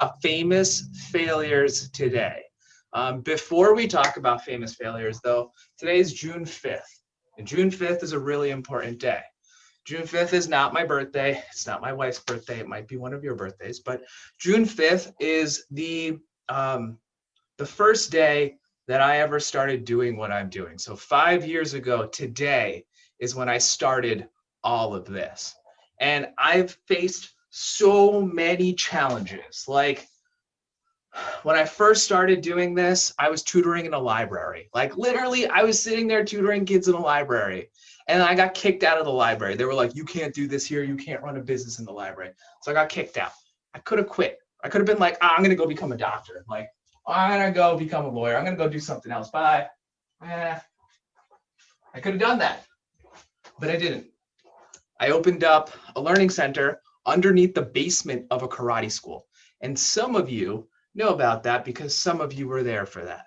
about famous failures today. Before we talk about famous failures, though, today is June 5th, and June 5th is a really important day. June 5th is not my birthday. It's not my wife's birthday. It might be one of your birthdays, but June 5th is the first day that I ever started doing what I'm doing. So 5 years ago today is when I started all of this. And I've faced so many challenges. Like when I first started doing this, I was tutoring in a library. Like literally, I was sitting there tutoring kids in a library, and I got kicked out of the library. They were like, you can't do this here. You can't run a business in the library. So I got kicked out. I could have quit. I could have been like, I'm going to go become a doctor. Like, I'm going to go become a lawyer. I'm going to go do something else. Bye. I could have done that, but I didn't. I opened up a learning center underneath the basement of a karate school. And some of you know about that because some of you were there for that.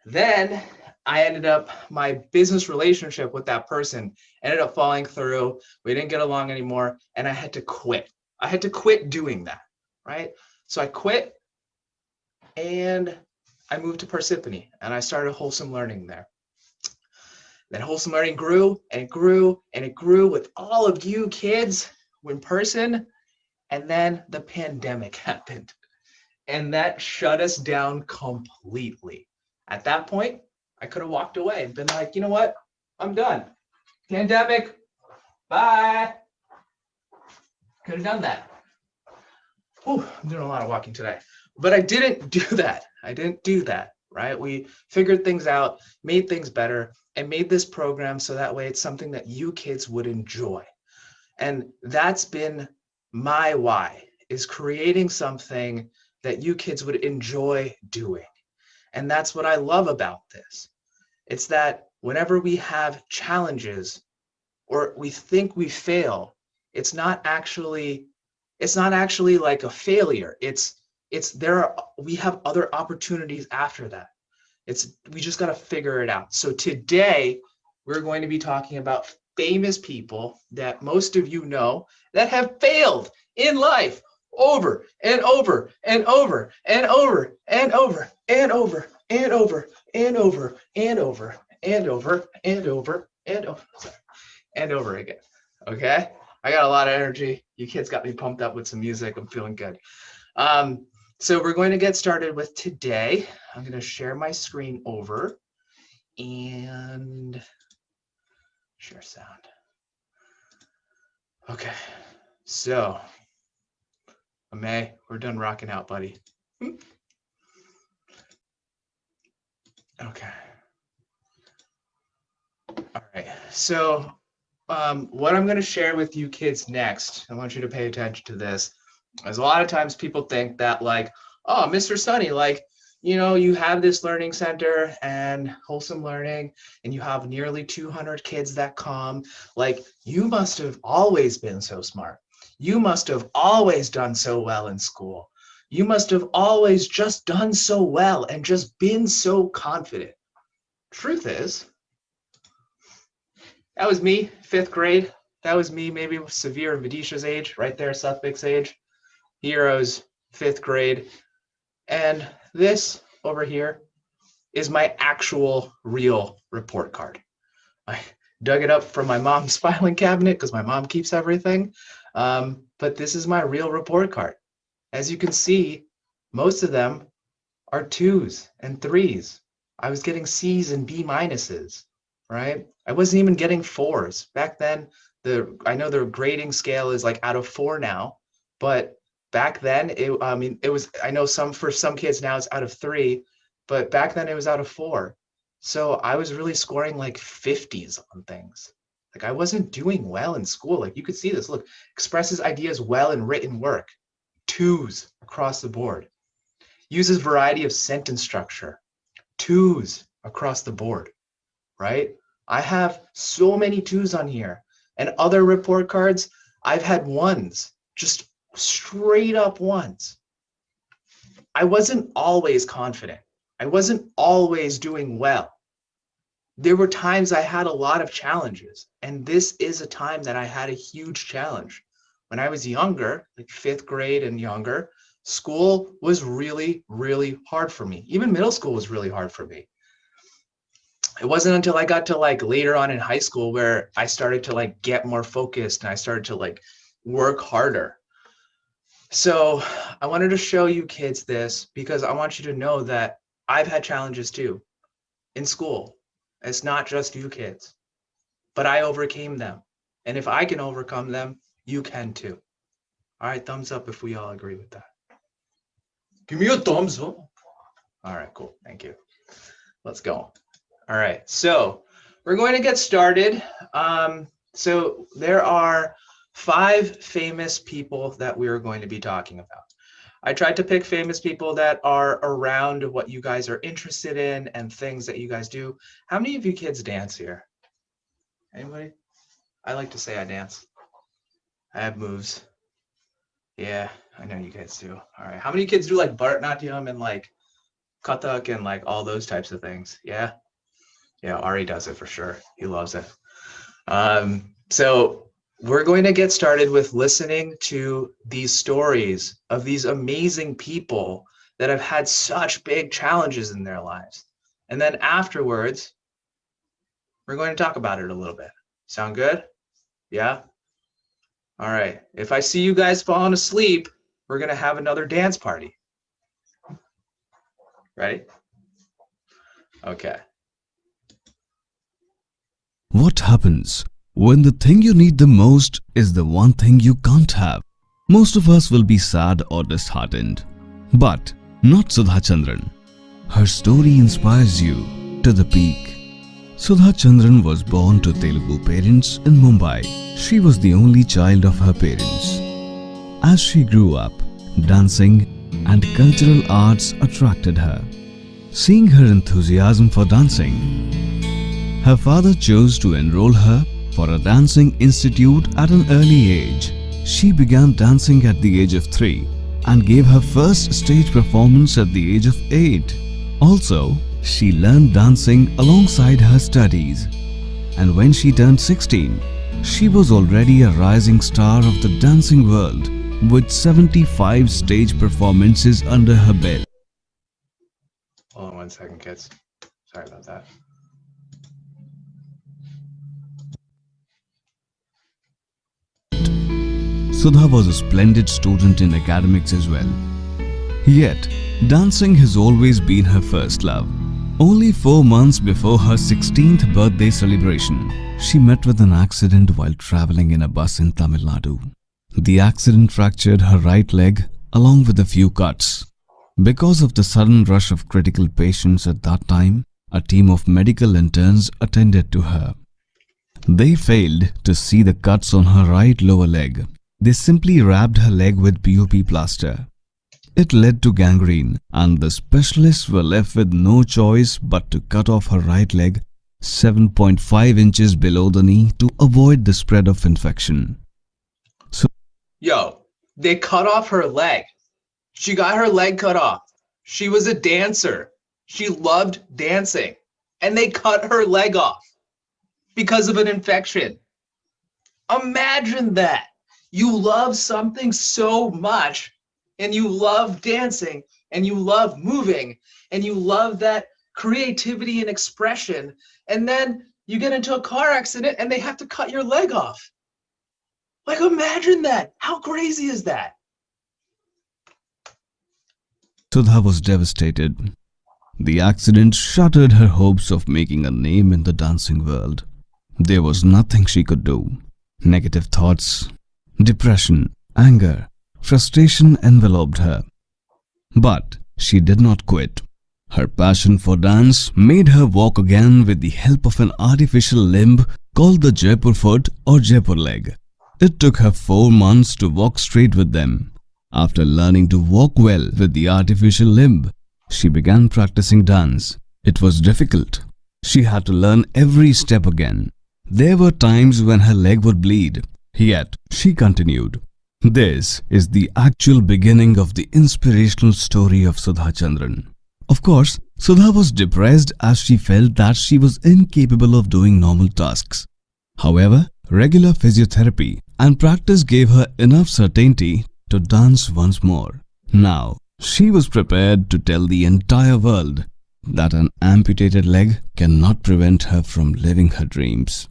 Then I ended up, my business relationship with that person ended up falling through. We didn't get along anymore, and I had to quit. I had to quit doing that, right? So I quit, and I moved to Parsippany, and I started Wholesome Learning there. Then Wholesome Learning grew, and it grew, and it grew with all of you kids in person, and then the pandemic happened. And that shut us down completely. At that point, I could have walked away and been like, you know what? I'm done. Pandemic, bye. Could have done that. Whew, I'm doing a lot of walking today. But I didn't do that. I didn't do that, right? We figured things out, made things better, and made this program so that way it's something that you kids would enjoy. And that's been my why, is creating something that you kids would enjoy doing. And that's what I love about this. It's that whenever we have challenges or we think we fail, it's not actually like a failure. We have other opportunities after that. We just got to figure it out. So today we're going to be talking about famous people that most of you know that have failed in life over and over and over and over and over and over and over and over and over and over and over and over and over again. Okay, I got a lot of energy. You kids got me pumped up with some music. I'm feeling good. So we're going to get started with today. I'm going to share my screen over and share sound. Okay, so May, we're done rocking out, buddy. Okay. All right. So what I'm going to share with you kids next, I want you to pay attention to this, is a lot of times people think that like, oh, Mr. Sunny, like, you know, you have this learning center and Wholesome Learning, and you have nearly 200 kids that come. Like, you must have always been so smart. You must have always done so well in school. You must have always just done so well and just been so confident. Truth is, that was me, 5th grade. That was me, maybe Severe and Vidisha's age, right there, Suffolk's age. Heroes, 5th grade. And this over here is my actual real report card. I dug it up from my mom's filing cabinet because my mom keeps everything. But this is my real report card. As you can see, most of them are 2s and 3s. I was getting C's and B minuses, right? I wasn't even getting 4s. Back then, I know the grading scale is like out of 4 now, but back then, I know for some kids now it's out of 3, but back then it was out of 4. So I was really scoring like 50s on things. Like I wasn't doing well in school. Like you could see this, look, expresses ideas well in written work, 2s across the board. Uses variety of sentence structure, 2s across the board, right? I have so many 2s on here, and other report cards, I've had 1s, just straight up 1s. I wasn't always confident. I wasn't always doing well. There were times I had a lot of challenges, and this is a time that I had a huge challenge. When I was younger, like 5th grade and younger, School was really, really hard for me. Even middle school was really hard for me. It wasn't until I got to like later on in high school where I started to like get more focused and I started to like work harder. So I wanted to show you kids this because I want you to know that I've had challenges too in school. It's not just you kids, but I overcame them. And if I can overcome them, you can too. All right, thumbs up if we all agree with that. Give me a thumbs up. All right, cool. Thank you. Let's go. All right, so we're going to get started. So there are 5 famous people that we are going to be talking about. I tried to pick famous people that are around what you guys are interested in and things that you guys do. How many of you kids dance here? Anybody? I like to say I dance. I have moves. Yeah, I know you guys do. All right, how many kids do like Bharatanatyam and like Kathak and like all those types of things? Yeah? Yeah, Ari does it for sure. He loves it. So we're going to get started with listening to these stories of these amazing people that have had such big challenges in their lives. And then afterwards, we're going to talk about it a little bit. Sound good? Yeah? All right. If I see you guys falling asleep, we're going to have another dance party. Ready? Okay. What happens when the thing you need the most is the one thing you can't have? Most of us will be sad or disheartened. But not Sudha Chandran. Her story inspires you to the peak. Sudha Chandran was born to Telugu parents in Mumbai. She was the only child of her parents. As she grew up, dancing and cultural arts attracted her. Seeing her enthusiasm for dancing, her father chose to enroll her for a dancing institute at an early age. She began dancing at the age of 3 and gave her first stage performance at the age of 8. Also, she learned dancing alongside her studies. And when she turned 16, she was already a rising star of the dancing world with 75 stage performances under her belt. Hold on 1 second, kids. Sorry about that. Sudha was a splendid student in academics as well. Yet, dancing has always been her first love. Only 4 months before her 16th birthday celebration, she met with an accident while traveling in a bus in Tamil Nadu. The accident fractured her right leg along with a few cuts. Because of the sudden rush of critical patients at that time, a team of medical interns attended to her. They failed to see the cuts on her right lower leg. They simply wrapped her leg with POP plaster. It led to gangrene, and the specialists were left with no choice but to cut off her right leg 7.5 inches below the knee to avoid the spread of infection. Yo, they cut off her leg. She got her leg cut off. She was a dancer. She loved dancing. And they cut her leg off because of an infection. Imagine that. You love something so much, and you love dancing, and you love moving, and you love that creativity and expression, and then you get into a car accident and they have to cut your leg off. Like, imagine that. How crazy is that? Sudha was devastated. The accident shattered her hopes of making a name in the dancing world. There was nothing she could do. Negative thoughts, depression, anger, frustration enveloped her. But she did not quit. Her passion for dance made her walk again with the help of an artificial limb called the Jaipur foot or Jaipur leg. It took her 4 months to walk straight with them. After learning to walk well with the artificial limb, she began practicing dance. It was difficult. She had to learn every step again. There were times when her leg would bleed. Yet, she continued. This is the actual beginning of the inspirational story of Sudha Chandran. Of course, Sudha was depressed as she felt that she was incapable of doing normal tasks. However, regular physiotherapy and practice gave her enough certainty to dance once more. Now, she was prepared to tell the entire world that an amputated leg cannot prevent her from living her dreams.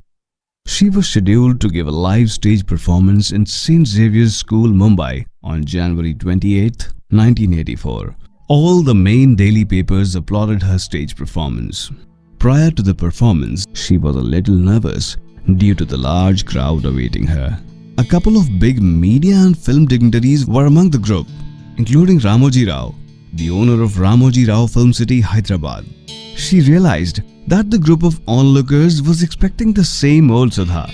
She was scheduled to give a live stage performance in St. Xavier's School, Mumbai on January 28, 1984. All the main daily papers applauded her stage performance. Prior to the performance, she was a little nervous due to the large crowd awaiting her. A couple of big media and film dignitaries were among the group, including Ramoji Rao, the owner of Ramoji Rao Film City, Hyderabad. She realized that the group of onlookers was expecting the same old Sudha.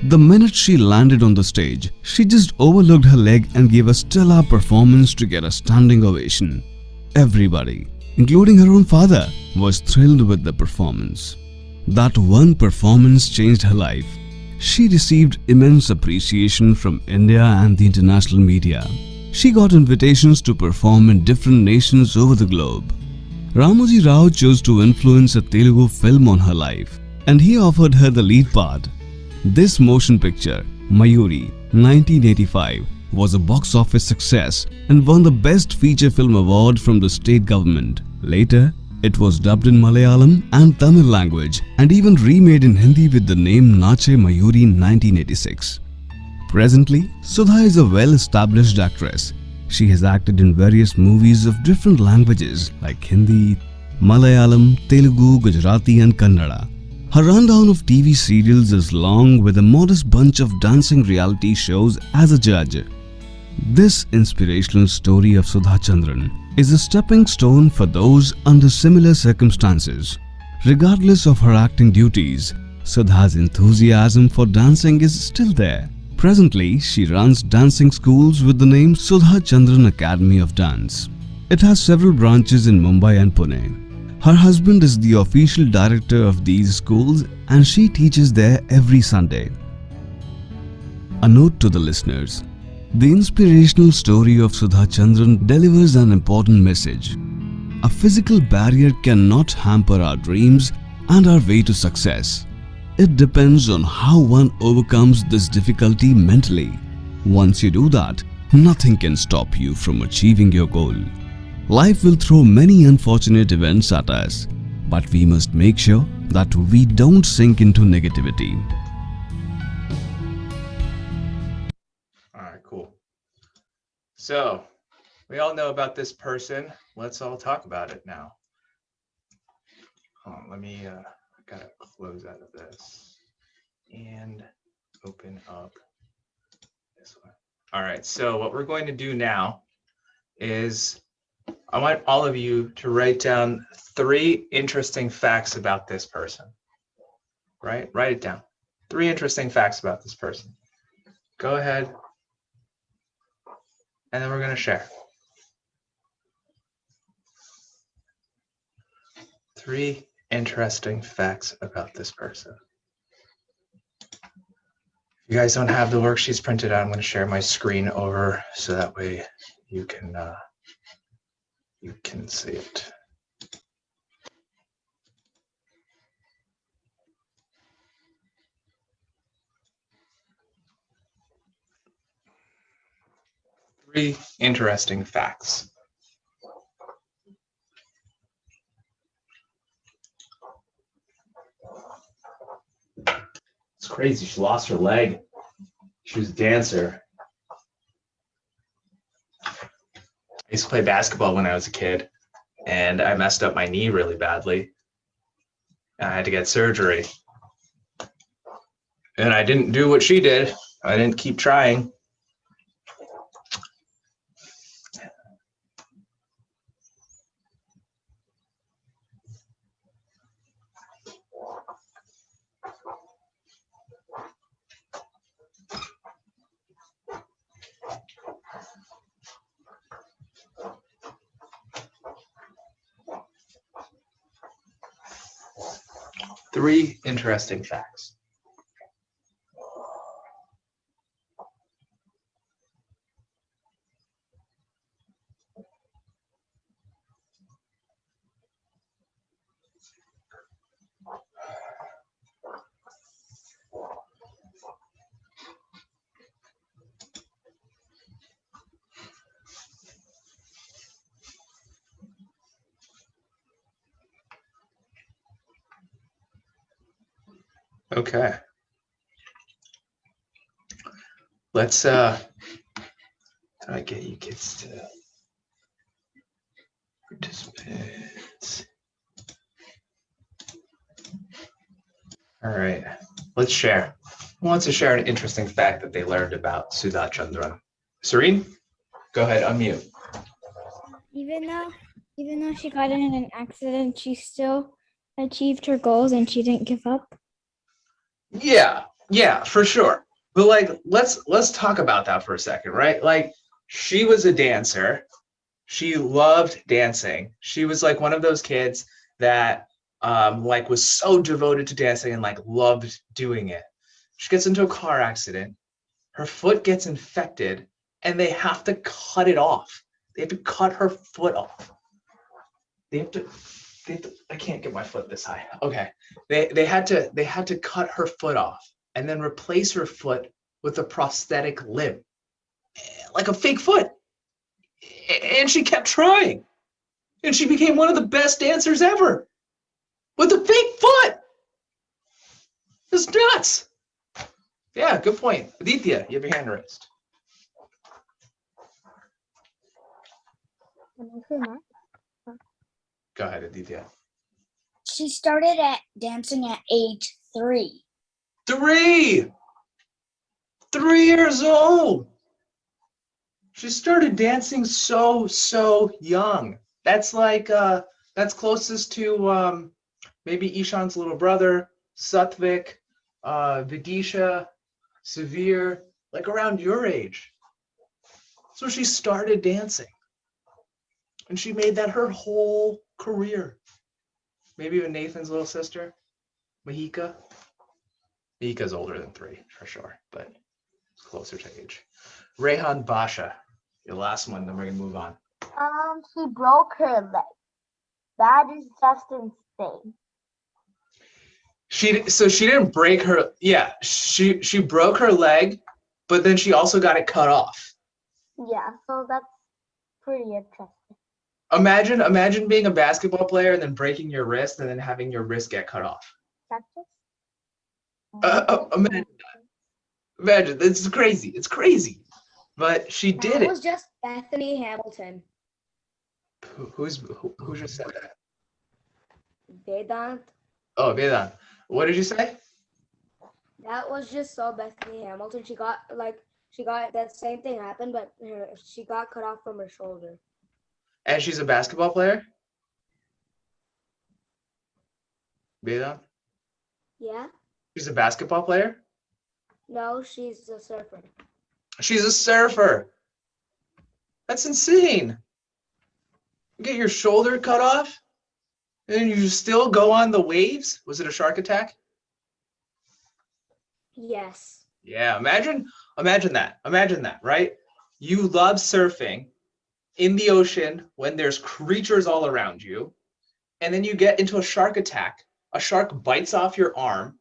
The minute she landed on the stage, she just overlooked her leg and gave a stellar performance to get a standing ovation. Everybody, including her own father, was thrilled with the performance. That one performance changed her life. She received immense appreciation from India and the international media. She got invitations to perform in different nations over the globe. Ramoji Rao chose to influence a Telugu film on her life, and he offered her the lead part. This motion picture, Mayuri, 1985, was a box office success and won the Best Feature Film Award from the state government. Later, it was dubbed in Malayalam and Tamil language and even remade in Hindi with the name Nache Mayuri in 1986. Presently, Sudha is a well-established actress. She has acted in various movies of different languages like Hindi, Malayalam, Telugu, Gujarati and Kannada. Her rundown of TV serials is long with a modest bunch of dancing reality shows as a judge. This inspirational story of Sudha Chandran is a stepping stone for those under similar circumstances. Regardless of her acting duties, Sudha's enthusiasm for dancing is still there. Presently, she runs dancing schools with the name Sudha Chandran Academy of Dance. It has several branches in Mumbai and Pune. Her husband is the official director of these schools and she teaches there every Sunday. A note to the listeners. The inspirational story of Sudha Chandran delivers an important message. A physical barrier cannot hamper our dreams and our way to success. It depends on how one overcomes this difficulty mentally. Once you do that, nothing can stop you from achieving your goal. Life will throw many unfortunate events at us, but we must make sure that we don't sink into negativity. All right, cool. So we all know about this person. Let's all talk about it now. Let me, I gotta close out of this and open up this one. All right, so what we're going to do now is I want all of you to write down 3 interesting facts about this person. Right? Write it down. 3 interesting facts about this person. Go ahead. And then we're going to share. 3 interesting facts about this person. If you guys don't have the worksheets printed out, I'm going to share my screen over so that way you can see it. Three interesting facts. It's crazy. She lost her leg. She was a dancer. I used to play basketball when I was a kid, and I messed up my knee really badly. I had to get surgery. And I didn't do what she did. I didn't keep trying. Three interesting facts. Okay. Let's how do I get you kids to participants? All right. Let's share. Who wants to share an interesting fact that they learned about Sudha Chandra? Serene, go ahead, unmute. Even though she got in an accident, she still achieved her goals and she didn't give up. Yeah, for sure. But like, let's talk about that for a second, right? Like, she was a dancer. She loved dancing. She was like one of those kids that like was so devoted to dancing and like loved doing it. She gets into a car accident. Her foot gets infected, and they have to cut it off. They have to cut her foot off. They have to. I can't get my foot this high. Okay. They had to cut her foot off and then replace her foot with a prosthetic limb, like a fake foot. And she kept trying. And she became one of the best dancers ever with a fake foot. It's nuts. Yeah, good point. Aditya, you have your hand raised. Go ahead, Aditya. She started at dancing at age 3. 3 years old. She started dancing so young. That's like that's closest to maybe Ishan's little brother, Satvik, Vidisha, Severe, like around your age. So she started dancing. And she made that her whole career. Maybe even Nathan's little sister, Mahika. Mahika's older than 3 for sure, but it's closer to age. Rehan Basha, your last one, then we're gonna move on. She broke her leg. That is just insane. She didn't break her. Yeah, she broke her leg, but then she also got it cut off. Yeah, so that's pretty interesting. Imagine being a basketball player and then breaking your wrist and then having your wrist get cut off. That's just Imagine, it's crazy. It's crazy, but she did That it. was just Bethany Hamilton. Who just said that? Vedant. Oh, Vedant. What did you say? That was just so Bethany Hamilton. She got that same thing happened, but she got cut off from her shoulder. And she's a basketball player? Vedant? Yeah? She's a basketball player? No, she's a surfer. She's a surfer. That's insane. You get your shoulder cut off and you still go on the waves? Was it a shark attack? Yes. Yeah, imagine that, right? You love surfing in the ocean when there's creatures all around you, and then you get into a shark attack. A shark bites off your arm,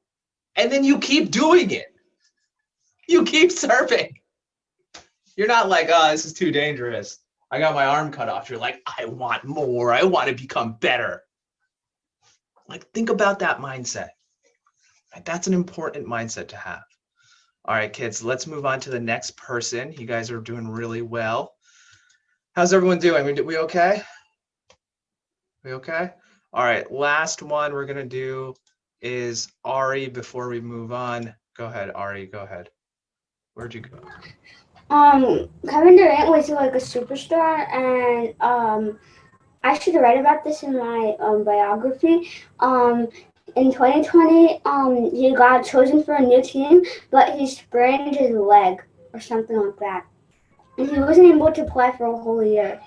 and then you keep doing it. You keep surfing. You're not like, oh, this is too dangerous. I got my arm cut off. You're like, I want more. I want to become better. Like, think about that mindset. That's an important mindset to have. All right, kids, let's move on to the next person. You guys are doing really well. How's everyone doing? We okay? We okay? All right, last one we're gonna do is Ari before we move on. Go ahead, Ari, go ahead. Where'd you go? Kevin Durant was like a superstar, and I should write about this in my biography. In 2020, he got chosen for a new team, but he sprained his leg or something like that, and he wasn't able to play for a whole year.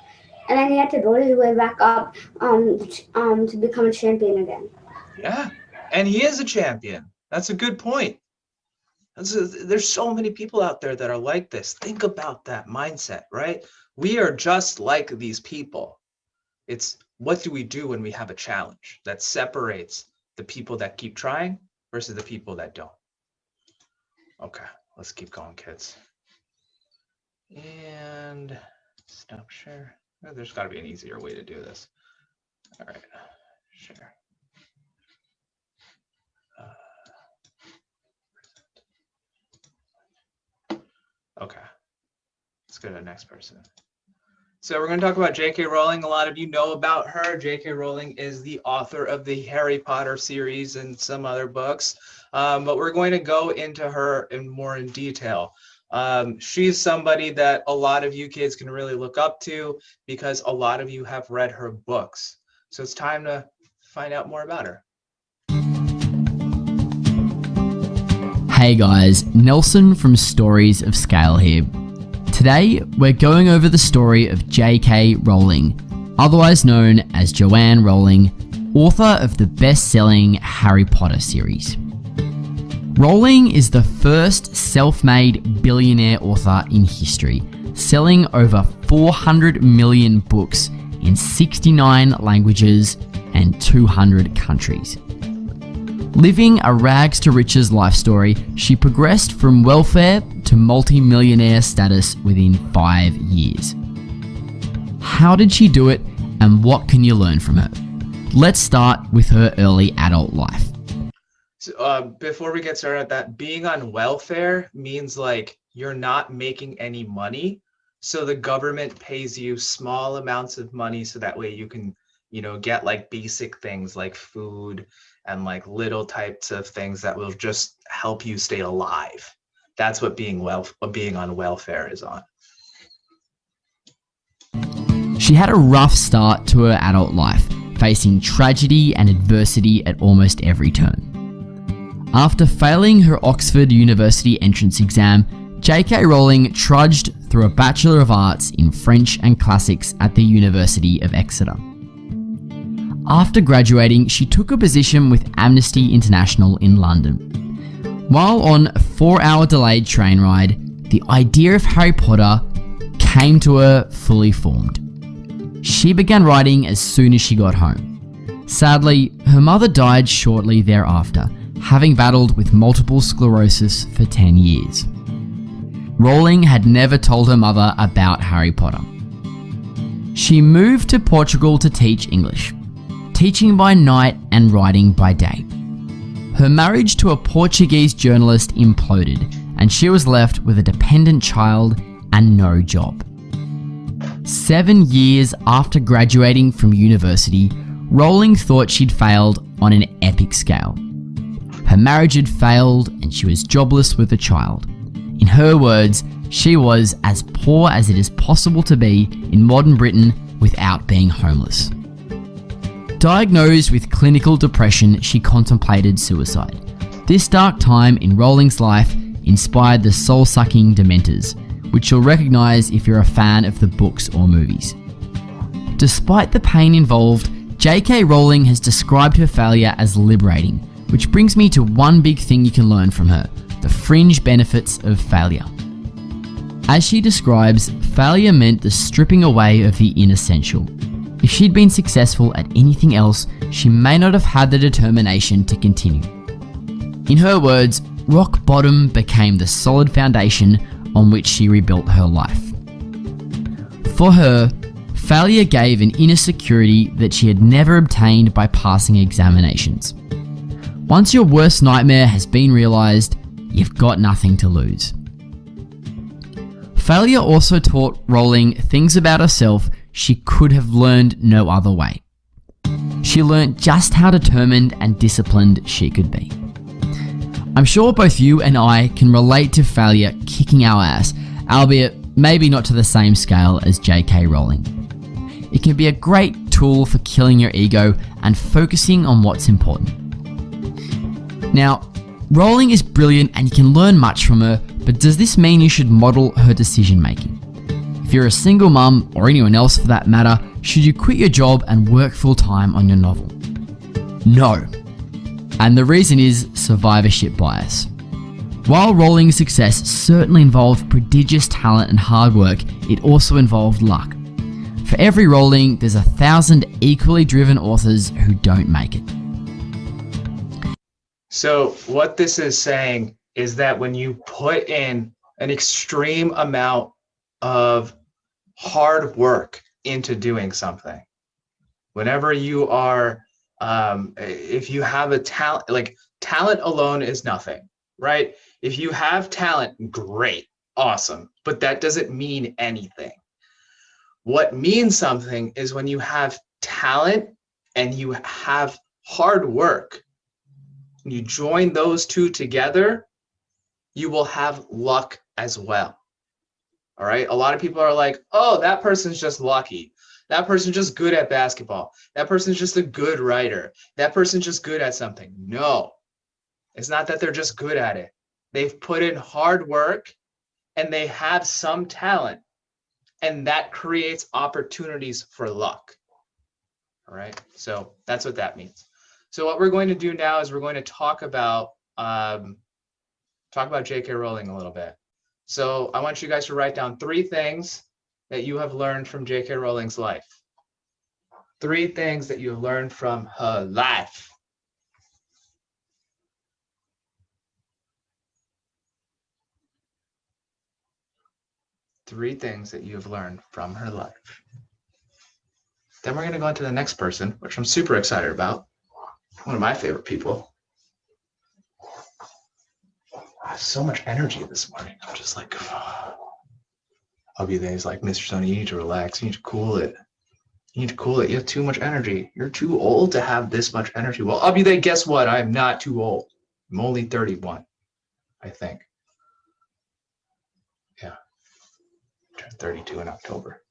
And then he had to build his way back up to become a champion again. Yeah, and he is a champion. That's a good point. There's so many people out there that are like this. Think about that mindset, right? We are just like these people. It's what do we do when we have a challenge that separates the people that keep trying versus the people that don't. Okay, let's keep going, kids. And stop share. There's got to be an easier way to do this. All right, share. Okay. Let's go to the next person. So we're going to talk about J.K. Rowling. A lot of you know about her. J.K. Rowling is the author of the Harry Potter series and some other books. But we're going to go into her more in detail. She's somebody that a lot of you kids can really look up to because a lot of you have read her books. So it's time to find out more about her. Hey guys, Nelson from Stories of Scale here. Today, we're going over the story of J.K. Rowling, otherwise known as Joanne Rowling, author of the best-selling Harry Potter series. Rowling is the first self-made billionaire author in history, selling over 400 million books in 69 languages and 200 countries. Living a rags to riches life story, she progressed from welfare to multi-millionaire status within 5 years. How did she do it, and what can you learn from her? Let's start with her early adult life. So, before we get started at that, being on welfare means like you're not making any money. So the government pays you small amounts of money so that way you can, get like basic things like food and like little types of things that will just help you stay alive. That's what being on welfare is on. She had a rough start to her adult life, facing tragedy and adversity at almost every turn. After failing her Oxford University entrance exam, J.K. Rowling trudged through a Bachelor of Arts in French and Classics at the University of Exeter. After graduating, she took a position with Amnesty International in London. While on a 4-hour delayed train ride, the idea of Harry Potter came to her fully formed. She began writing as soon as she got home. Sadly, her mother died shortly thereafter, having battled with multiple sclerosis for 10 years. Rowling had never told her mother about Harry Potter. She moved to Portugal to teach English, teaching by night and writing by day. Her marriage to a Portuguese journalist imploded, and she was left with a dependent child and no job. 7 years after graduating from university, Rowling thought she'd failed on an epic scale. Her marriage had failed and she was jobless with a child. In her words, she was as poor as it is possible to be in modern Britain without being homeless. Diagnosed with clinical depression, she contemplated suicide. This dark time in Rowling's life inspired the soul-sucking Dementors, which you'll recognise if you're a fan of the books or movies. Despite the pain involved, J.K. Rowling has described her failure as liberating, which brings me to one big thing you can learn from her: the fringe benefits of failure. As she describes, failure meant the stripping away of the inessential. If she'd been successful at anything else, she may not have had the determination to continue. In her words, rock bottom became the solid foundation on which she rebuilt her life. For her, failure gave an inner security that she had never obtained by passing examinations. Once your worst nightmare has been realized, you've got nothing to lose. Failure also taught Rowling things about herself she could have learned no other way. She learnt just how determined and disciplined she could be. I'm sure both you and I can relate to failure kicking our ass, albeit maybe not to the same scale as J.K. Rowling. It can be a great tool for killing your ego and focusing on what's important. Now, Rowling is brilliant and you can learn much from her, but does this mean you should model her decision making? If you're a single mum, or anyone else for that matter, should you quit your job and work full time on your novel? No. And the reason is survivorship bias. While Rowling's success certainly involved prodigious talent and hard work, it also involved luck. For every Rowling, there's 1,000 equally driven authors who don't make it. So what this is saying is that when you put in an extreme amount of hard work into doing something, whenever you are, if you have a talent, like talent alone is nothing, right? If you have talent, great. awesome, but that doesn't mean anything. What means something is when you have talent and you have hard work, you join those two together, you will have luck as well. All right. A lot of people are like, oh, that person's just lucky. That person's just good at basketball. That person's just a good writer. That person's just good at something. No, it's not that they're just good at it. They've put in hard work and they have some talent, and that creates opportunities for luck. All right. So that's what that means. So what we're going to do now is we're going to talk about J.K. Rowling a little bit. So I want you guys to write down 3 things that you have learned from J.K. Rowling's life. 3 things that you have learned from her life. Three things that you have learned from her life. Then we're going to go on to the next person, which I'm super excited about. One of my favorite people. I have so much energy this morning. I'm just like, Abhidhe's like, Mr. Sony, you need to relax. You need to cool it. You need to cool it. You have too much energy. You're too old to have this much energy. Well, Abhidhe, guess what? I'm not too old. I'm only 31, I think. Yeah. I turned 32 in October.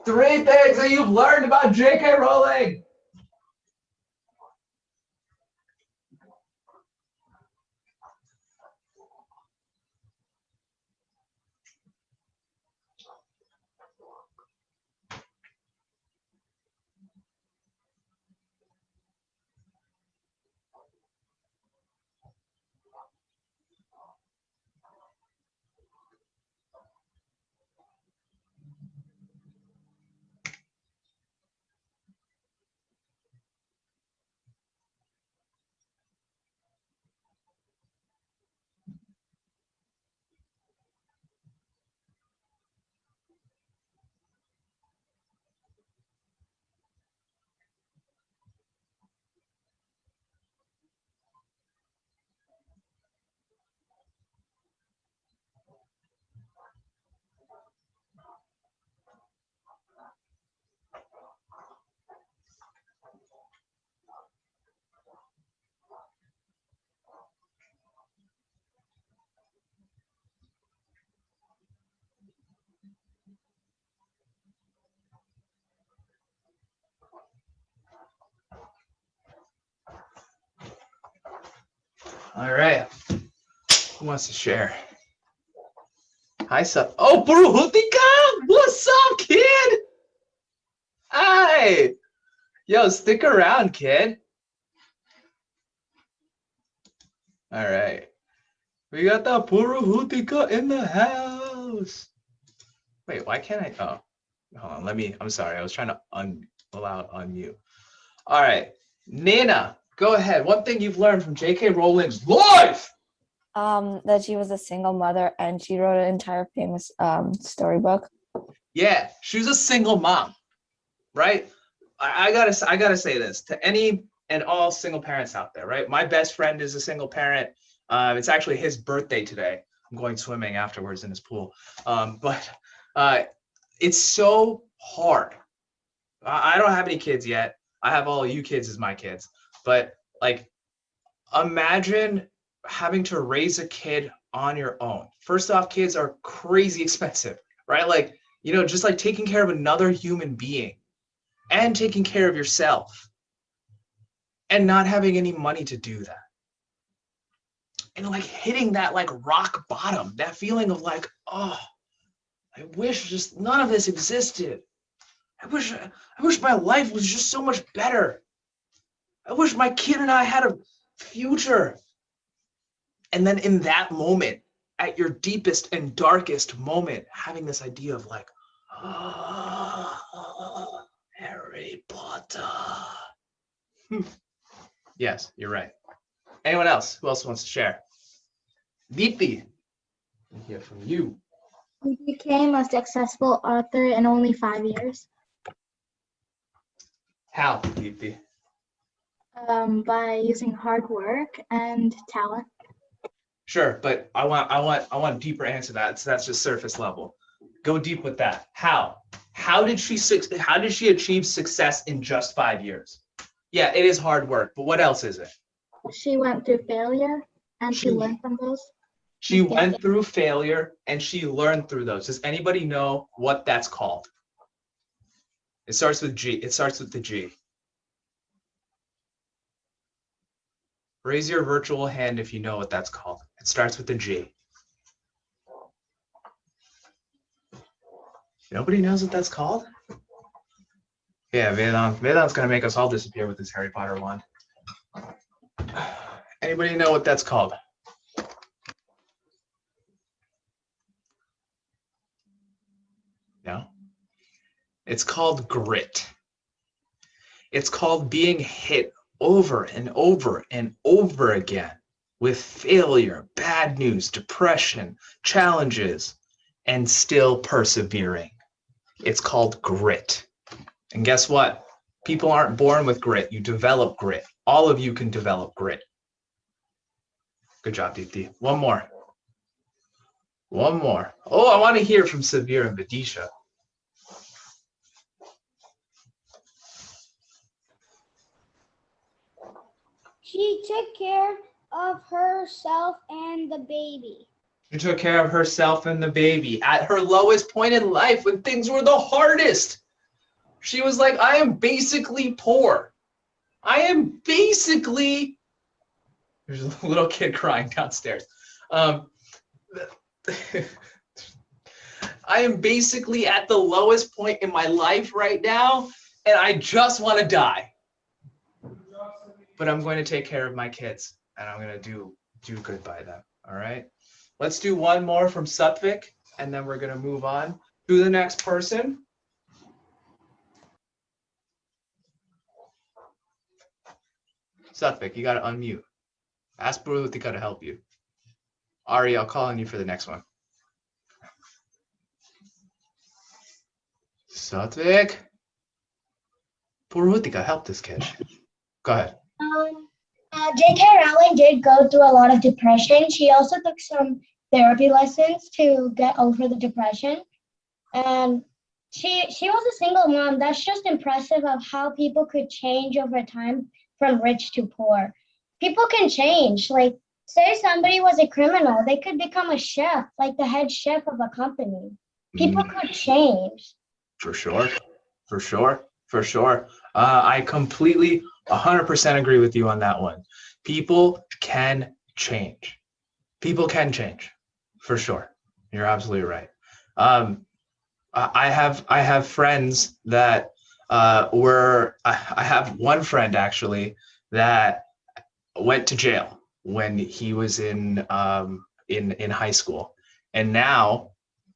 Three things that you've learned about J.K. Rowling. All right. Who wants to share? Hi, sup? Oh, Buruhutika! What's up, kid? Hi. Yo, stick around, kid. All right. We got the Buruhutika in the house. Wait, why can't I? Oh, hold on. I'm sorry. I was trying to allow unmute. All right. Nina, go ahead. One thing you've learned from J.K. Rowling's life. That she was a single mother and she wrote an entire famous storybook. Yeah, she was a single mom, right? I gotta say this to any and all single parents out there, right? My best friend is a single parent. It's actually his birthday today. I'm going swimming afterwards in his pool. But it's so hard. I don't have any kids yet. I have all you kids as my kids. But like, imagine having to raise a kid on your own. First off, kids are crazy expensive, right? Like, you know, just like taking care of another human being and taking care of yourself and not having any money to do that. And like hitting that like rock bottom, that feeling of like, oh, I wish just none of this existed. I wish my life was just so much better. I wish my kid and I had a future. And then in that moment, at your deepest and darkest moment, having this idea of like, oh, Harry Potter. Yes, you're right. Anyone else? Who else wants to share? Deepthi, I hear from you. He became a successful author in only 5 years, How, Deepthi? by using hard work and talent. Sure, but I want deeper answer to that. So that's just surface level. Go deep with that. How? How did she achieve success in just 5 years? Yeah, it is hard work, but what else is it? She went through failure and she learned from those. She went through failure and she learned through those. Does anybody know what that's called? It starts with G. It starts with the G. Raise your virtual hand if you know what that's called. It starts with the G. Nobody knows what that's called? Yeah, Vedant's gonna make us all disappear with his Harry Potter wand. Anybody know what that's called? No? It's called grit. It's called being hit over and over and over again with failure, bad news, depression, challenges, and still persevering. It's called grit. And guess what? People aren't born with grit. You develop grit. All of you can develop grit. Good job, Deepthi. One more. One more. Oh, I want to hear from Sabir and Vidisha. She took care of herself and the baby. She took care of herself and the baby at her lowest point in life when things were the hardest. She was like, I am basically poor. I am basically, there's a little kid crying downstairs. I am basically at the lowest point in my life right now, and I just want to die. But I'm going to take care of my kids, and I'm going to do good by them. All right. Let's do one more from Satvik, and then we're going to move on to the next person. Satvik, you got to unmute. Ask Purutika to help you. Ari, I'll call on you for the next one. Satvik. Purutika, help this kid. Go ahead. J.K. Rowling did go through a lot of depression. She also took some therapy lessons to get over the depression. And she was a single mom. That's just impressive of how people could change over time from rich to poor. People can change. Like, say somebody was a criminal, they could become a chef, like the head chef of a company. People could change. For sure. For sure. For sure. I completely 100% agree with you on that one. People can change. People can change, for sure. You're absolutely right. I have friends that I have one friend actually that went to jail when he was in high school, and now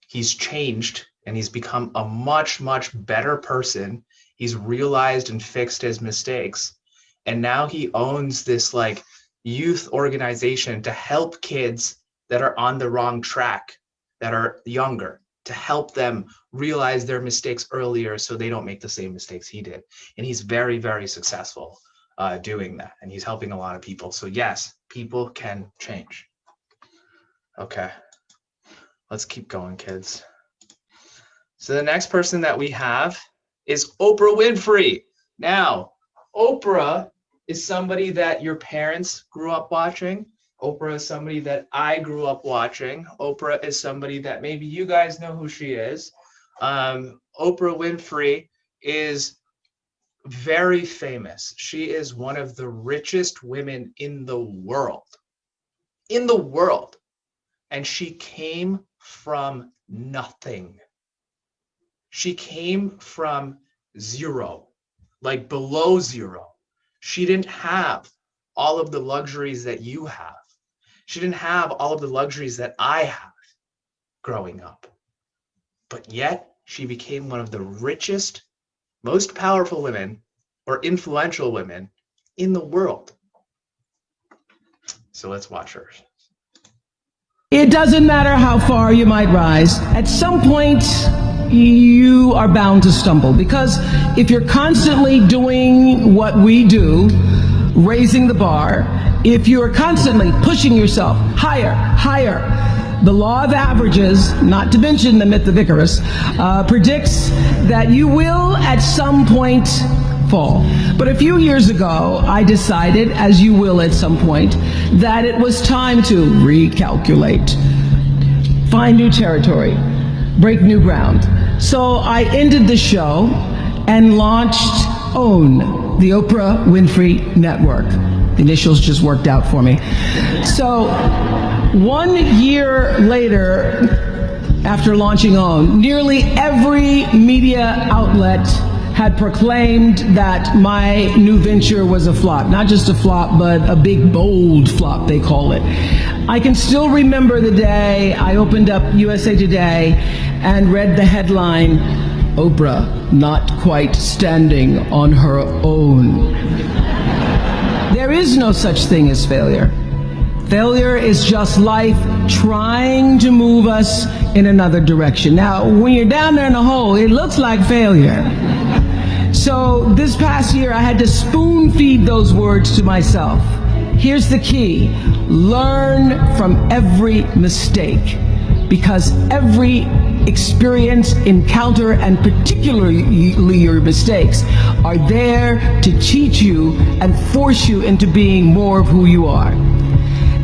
he's changed and he's become a much better person. He's realized and fixed his mistakes. And now he owns this like youth organization to help kids that are on the wrong track, that are younger, to help them realize their mistakes earlier so they don't make the same mistakes he did. And he's very successful doing that. And he's helping a lot of people. So yes, people can change. Okay, let's keep going, kids. So the next person that we have is Oprah Winfrey. Now, Oprah is somebody that your parents grew up watching. Oprah is somebody that I grew up watching. Oprah is somebody that maybe you guys know who she is. Oprah Winfrey is very famous. She is one of the richest women in the world. In the world. And she came from nothing. She came from zero, like below zero. She didn't have all of the luxuries that you have. She didn't have all of the luxuries that I have growing up. But yet she became one of the richest, most powerful women or influential women in the world. So let's watch hers. It doesn't matter how far you might rise. At some point, you are bound to stumble, because if you're constantly doing what we do, raising the bar, if you are constantly pushing yourself higher, higher, the law of averages, not to mention the myth of Icarus, predicts that you will at some point fall. But a few years ago, I decided, as you will at some point, that it was time to recalculate, find new territory, break new ground. So I ended the show and launched OWN, the Oprah Winfrey Network. The initials just worked out for me. So 1 year later, after launching OWN, nearly every media outlet had proclaimed that my new venture was a flop. Not just a flop, but a big, bold flop, they call it. I can still remember the day I opened up USA Today and read the headline, "Oprah not quite standing on her own." There is no such thing as failure. Failure is just life trying to move us in another direction. Now, when you're down there in the hole, it looks like failure. So this past year, I had to spoon feed those words to myself. Here's the key: learn from every mistake, because every experience, encounter, and particularly your mistakes are there to teach you and force you into being more of who you are.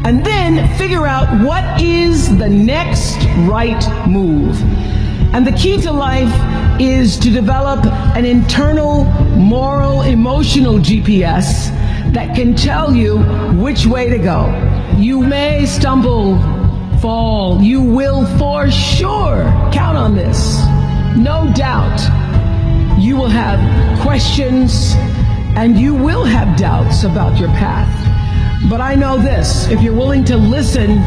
And then figure out what is the next right move. And the key to life is to develop an internal, moral, emotional GPS that can tell you which way to go. You may stumble, fall. You will for sure. Count on this. No doubt. You will have questions and you will have doubts about your path. But I know this: if you're willing to listen,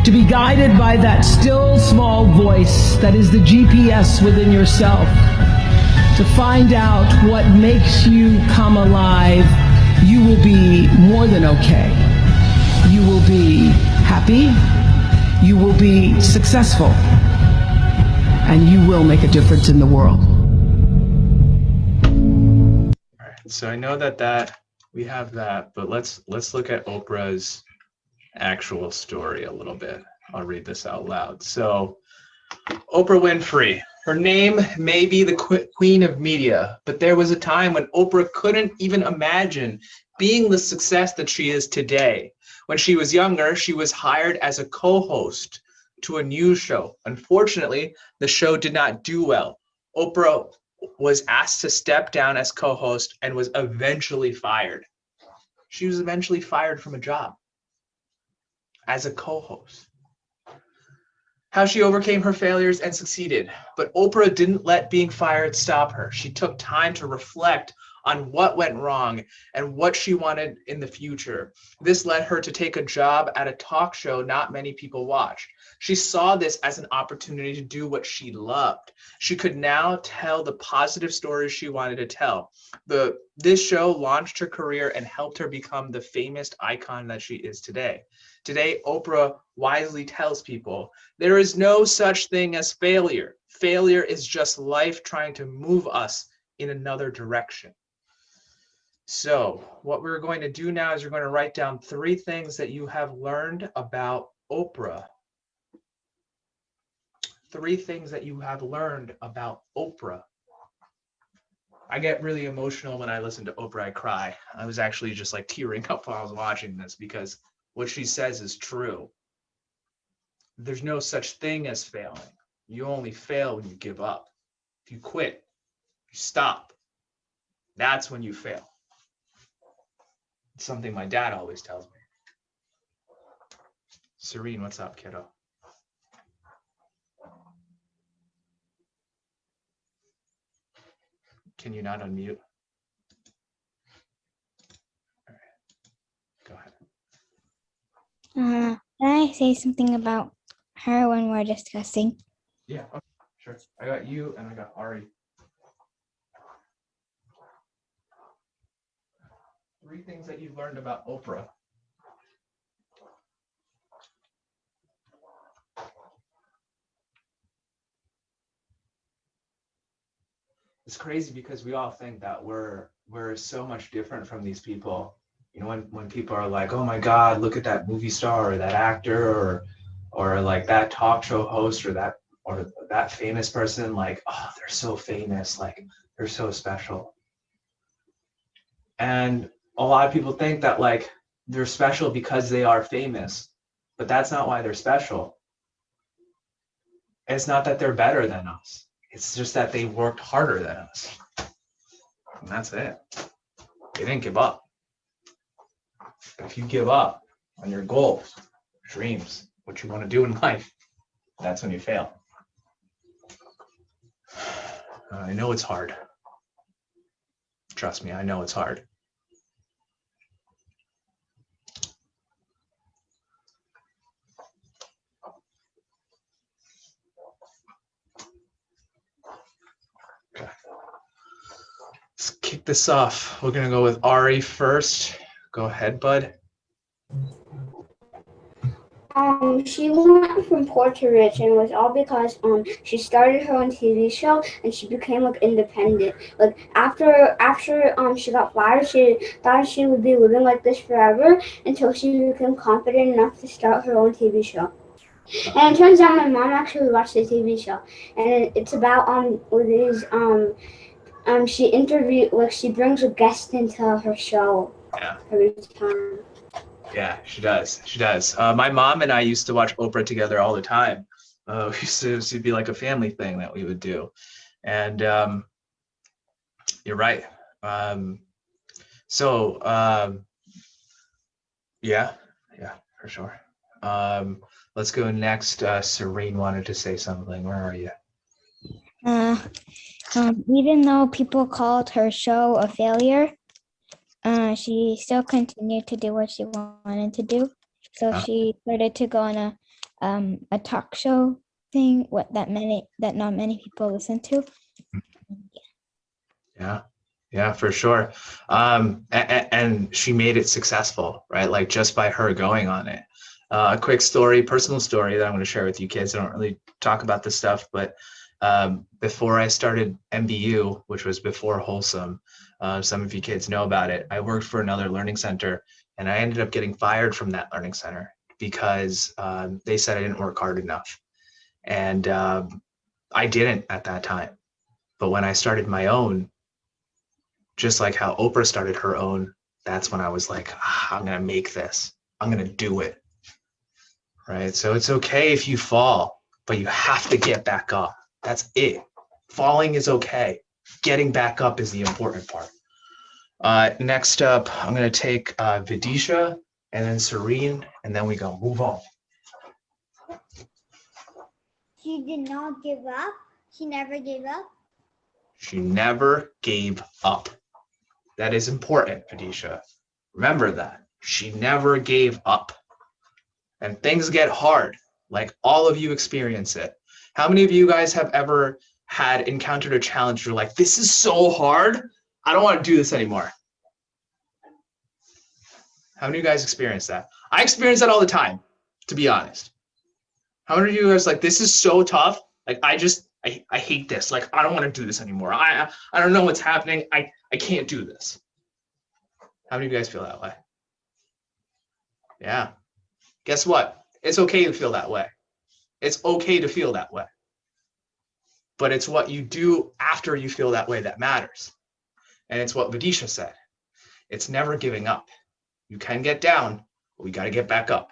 to be guided by that still small voice that is the GPS within yourself, to find out what makes you come alive, you will be more than okay. You will be happy, you will be successful, and you will make a difference in the world. All right, so I know that we have that, but let's look at Oprah's actual story a little bit. I'll read this out loud. So, Oprah Winfrey, her name may be the queen of media, but there was a time when Oprah couldn't even imagine being the success that she is today. When she was younger, she was hired as a co-host to a news show. Unfortunately, the show did not do well. Oprah was asked to step down as co-host and was eventually fired. She was eventually fired from a job as a co-host. How she overcame her failures and succeeded. But Oprah didn't let being fired stop her. She took time to reflect on what went wrong and what she wanted in the future. This led her to take a job at a talk show not many people watched. She saw this as an opportunity to do what she loved. She could now tell the positive stories she wanted to tell. This show launched her career and helped her become the famous icon that she is today. Today, Oprah wisely tells people, there is no such thing as failure. Failure is just life trying to move us in another direction. So what we're going to do now is we're going to write down 3 things that you have learned about Oprah. 3 things that you have learned about Oprah. I get really emotional when I listen to Oprah. I cry. I was actually just like tearing up while I was watching this because what she says is true. There's no such thing as failing. You only fail when you give up. If you quit, you stop. That's when you fail. It's something my dad always tells me. Serene, what's up, kiddo? Can you not unmute? All right, go ahead. Can I say something about her when we're discussing? Yeah, okay, sure. I got you and I got Ari. 3 things that you've learned about Oprah. it's crazy because we all think that we're so much different from these people. You know, when people are like, oh my God, look at that movie star or that actor or like that talk show host or that famous person, like, oh, they're so famous, like they're so special. And a lot of people think that like they're special because they are famous, but that's not why they're special. It's not that they're better than us. It's just that they worked harder than us. And that's it. They didn't give up. But if you give up on your goals, dreams, what you want to do in life, that's when you fail. I know it's hard. Trust me, I know it's hard. Okay. Let's kick this off. We're gonna go with Ari first. Go ahead, bud. She went from poor to rich, and it was all because she started her own TV show and she became like independent. Like after she got fired, she thought she would be living like this forever until she became confident enough to start her own TV show. And it turns out my mom actually watched the TV show, and it's about with these she brings a guest into her show. Yeah. Every time. Yeah, she does. She does. My mom and I used to watch Oprah together all the time. We used to be like a family thing that we would do. And you're right. Yeah, for sure. Let's go next. Serene wanted to say something. Where are you? Even though people called her show a failure, she still continued to do what she wanted to do. So she started to go on a talk show thing that not many people listen to. Yeah, for sure. And she made it successful, right? Like just by her going on it. A quick story, personal story that I'm going to share with you kids. I don't really talk about this stuff, but before I started MBU, which was before Wholesome, some of you kids know about it. I worked for another learning center, and I ended up getting fired from that learning center because they said I didn't work hard enough. And I didn't at that time. But when I started my own, just like how Oprah started her own, that's when I was like, I'm going to make this. I'm going to do it. Right? So it's okay if you fall, but you have to get back up. That's it. Falling is okay. Getting back up is the important part. Next up, I'm going to take Vidisha and then Serene, and then we go move on. She did not give up. She never gave up. She never gave up. That is important, Vidisha. Remember that. She never gave up. And things get hard, like all of you experience it. How many of you guys have ever encountered a challenge? You're like, this is so hard. I don't want to do this anymore. How many of you guys experience that? I experience that all the time, to be honest. How many of you guys like, this is so tough? Like, I hate this. Like, I don't want to do this anymore. I don't know what's happening. I can't do this. How many of you guys feel that way? Yeah. Guess what? It's okay to feel that way. It's okay to feel that way. But it's what you do after you feel that way that matters. And it's what Vidisha said. It's never giving up. You can get down, but we got to get back up.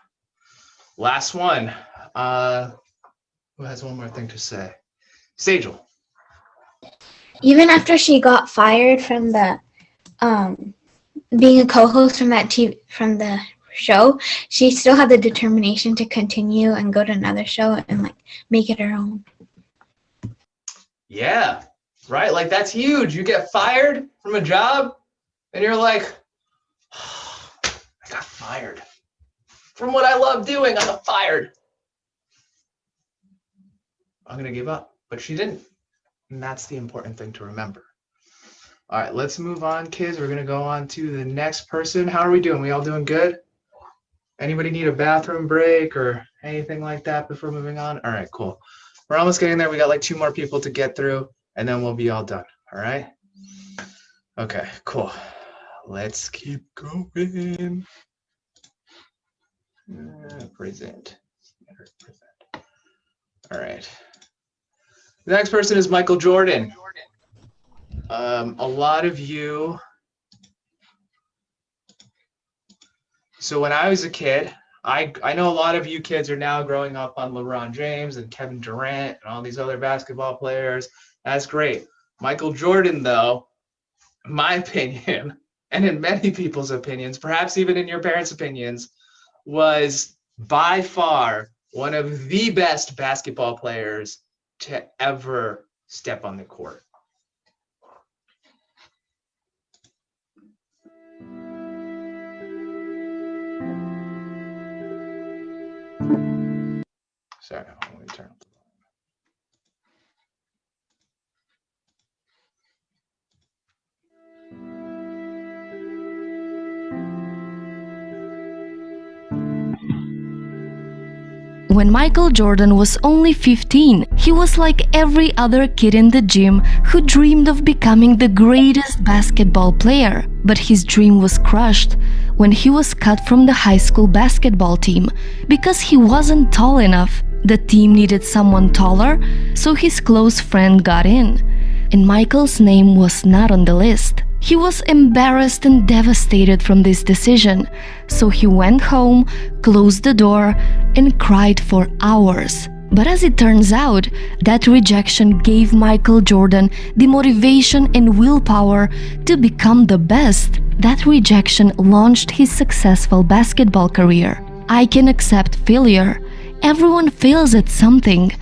Last one. Who has one more thing to say? Sejal. Even after she got fired from the being a co-host from the show, she still had the determination to continue and go to another show and like make it her own. Yeah, right. Like that's huge. You get fired from a job and you're like, oh, I got fired from what I love doing. I got fired. I'm going to give up, but she didn't. And that's the important thing to remember. All right, let's move on, kids. We're going to go on to the next person. How are we doing? We all doing good? Anybody need a bathroom break or anything like that before moving on? All right, cool. We're almost getting there. We got like 2 more people to get through, and then we'll be all done. All right. Okay, cool. Let's keep going. Present. All right. The next person is Michael Jordan. A lot of you. So when I was a kid, I know a lot of you kids are now growing up on LeBron James and Kevin Durant and all these other basketball players. That's great. Michael Jordan, though, in my opinion, and in many people's opinions, perhaps even in your parents' opinions, was by far one of the best basketball players to ever step on the court. Sorry, let me turn up the volume. When Michael Jordan was only 15, he was like every other kid in the gym who dreamed of becoming the greatest basketball player. But his dream was crushed when he was cut from the high school basketball team because he wasn't tall enough. The team needed someone taller, so his close friend got in. And Michael's name was not on the list. He was embarrassed and devastated from this decision, so he went home, closed the door, and cried for hours. But as it turns out, that rejection gave Michael Jordan the motivation and willpower to become the best. That rejection launched his successful basketball career. I can accept failure. Everyone fails at something,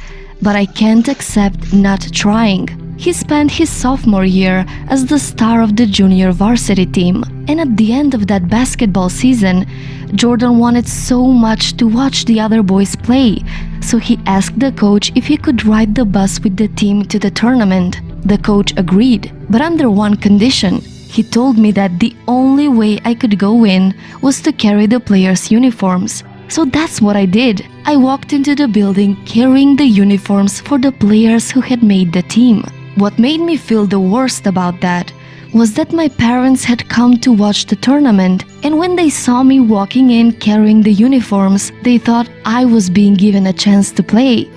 but I can't accept not trying. He spent his sophomore year as the star of the junior varsity team, and at the end of that basketball season, Jordan wanted so much to watch the other boys play, so he asked the coach if he could ride the bus with the team to the tournament. The coach agreed, but under one condition. He told me that the only way I could go in was to carry the players' uniforms. So that's what I did. I walked into the building carrying the uniforms for the players who had made the team. What made me feel the worst about that was that my parents had come to watch the tournament, and when they saw me walking in carrying the uniforms, they thought I was being given a chance to play.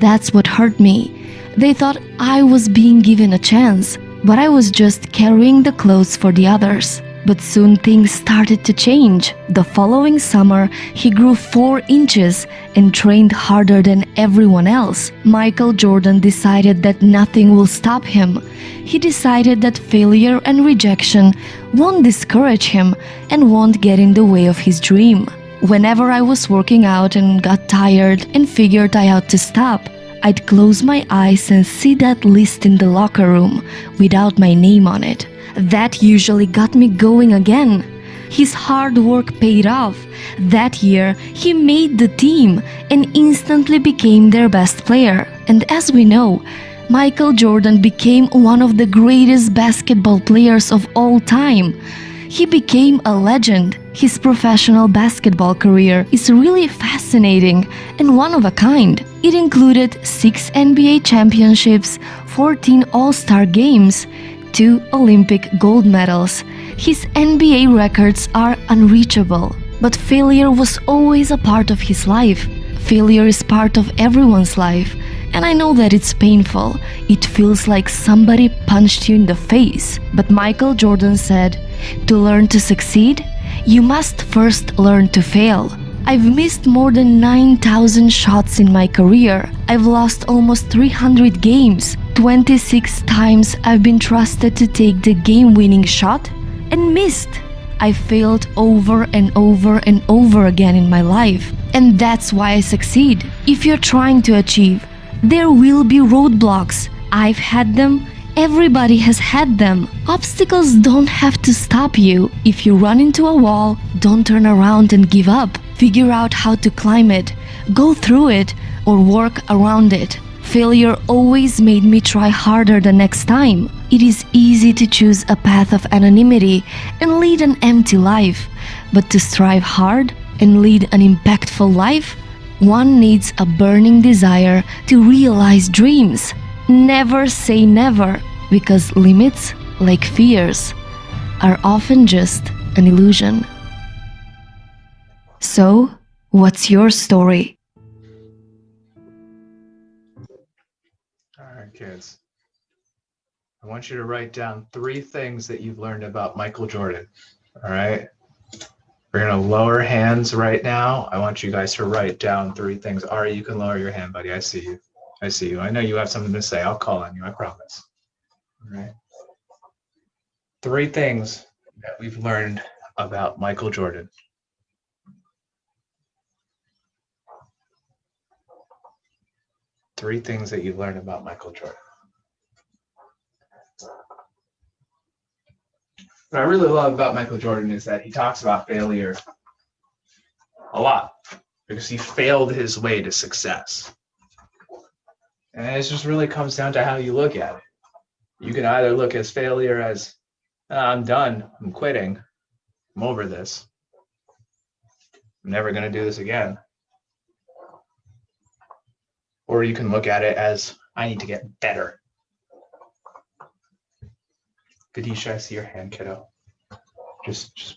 That's what hurt me. They thought I was being given a chance, but I was just carrying the clothes for the others. But soon things started to change. The following summer, he grew 4 inches and trained harder than everyone else. Michael Jordan decided that nothing will stop him. He decided that failure and rejection won't discourage him and won't get in the way of his dream. Whenever I was working out and got tired and figured I ought to stop, I'd close my eyes and see that list in the locker room without my name on it. That usually got me going again. His hard work paid off. That year, he made the team and instantly became their best player. And as we know, Michael Jordan became one of the greatest basketball players of all time. He became a legend. His professional basketball career is really fascinating and one of a kind. It included 6 NBA championships, 14 All-Star games, 2 Olympic gold medals. His NBA records are unreachable, but failure was always a part of his life. Failure is part of everyone's life, and I know that it's painful. It feels like somebody punched you in the face. But Michael Jordan said, to learn to succeed, you must first learn to fail. I've missed more than 9,000 shots in my career. I've lost almost 300 games. 26 times I've been trusted to take the game-winning shot and missed. I failed over and over and over again in my life. And that's why I succeed. If you're trying to achieve, there will be roadblocks. I've had them. Everybody has had them. Obstacles don't have to stop you. If you run into a wall, don't turn around and give up. Figure out how to climb it, go through it, or work around it. Failure always made me try harder the next time. It is easy to choose a path of anonymity and lead an empty life, but to strive hard and lead an impactful life, one needs a burning desire to realize dreams. Never say never. because limits, like fears, are often just an illusion. So, what's your story? All right, kids. I want you to write down 3 things that you've learned about Michael Jordan. All right. We're going to lower hands right now. I want you guys to write down 3 things. Ari, you can lower your hand, buddy. I see you. I see you. I know you have something to say. I'll call on you. I promise. All right. 3 things that we've learned about Michael Jordan. Three things that you've learned about Michael Jordan. What I really love about Michael Jordan is that he talks about failure a lot because he failed his way to success. And it just really comes down to how you look at it. You can either look at failure as, I'm done, I'm quitting, I'm over this, I'm never going to do this again. Or you can look at it as, I need to get better. Gadisha, I see your hand, kiddo. Just.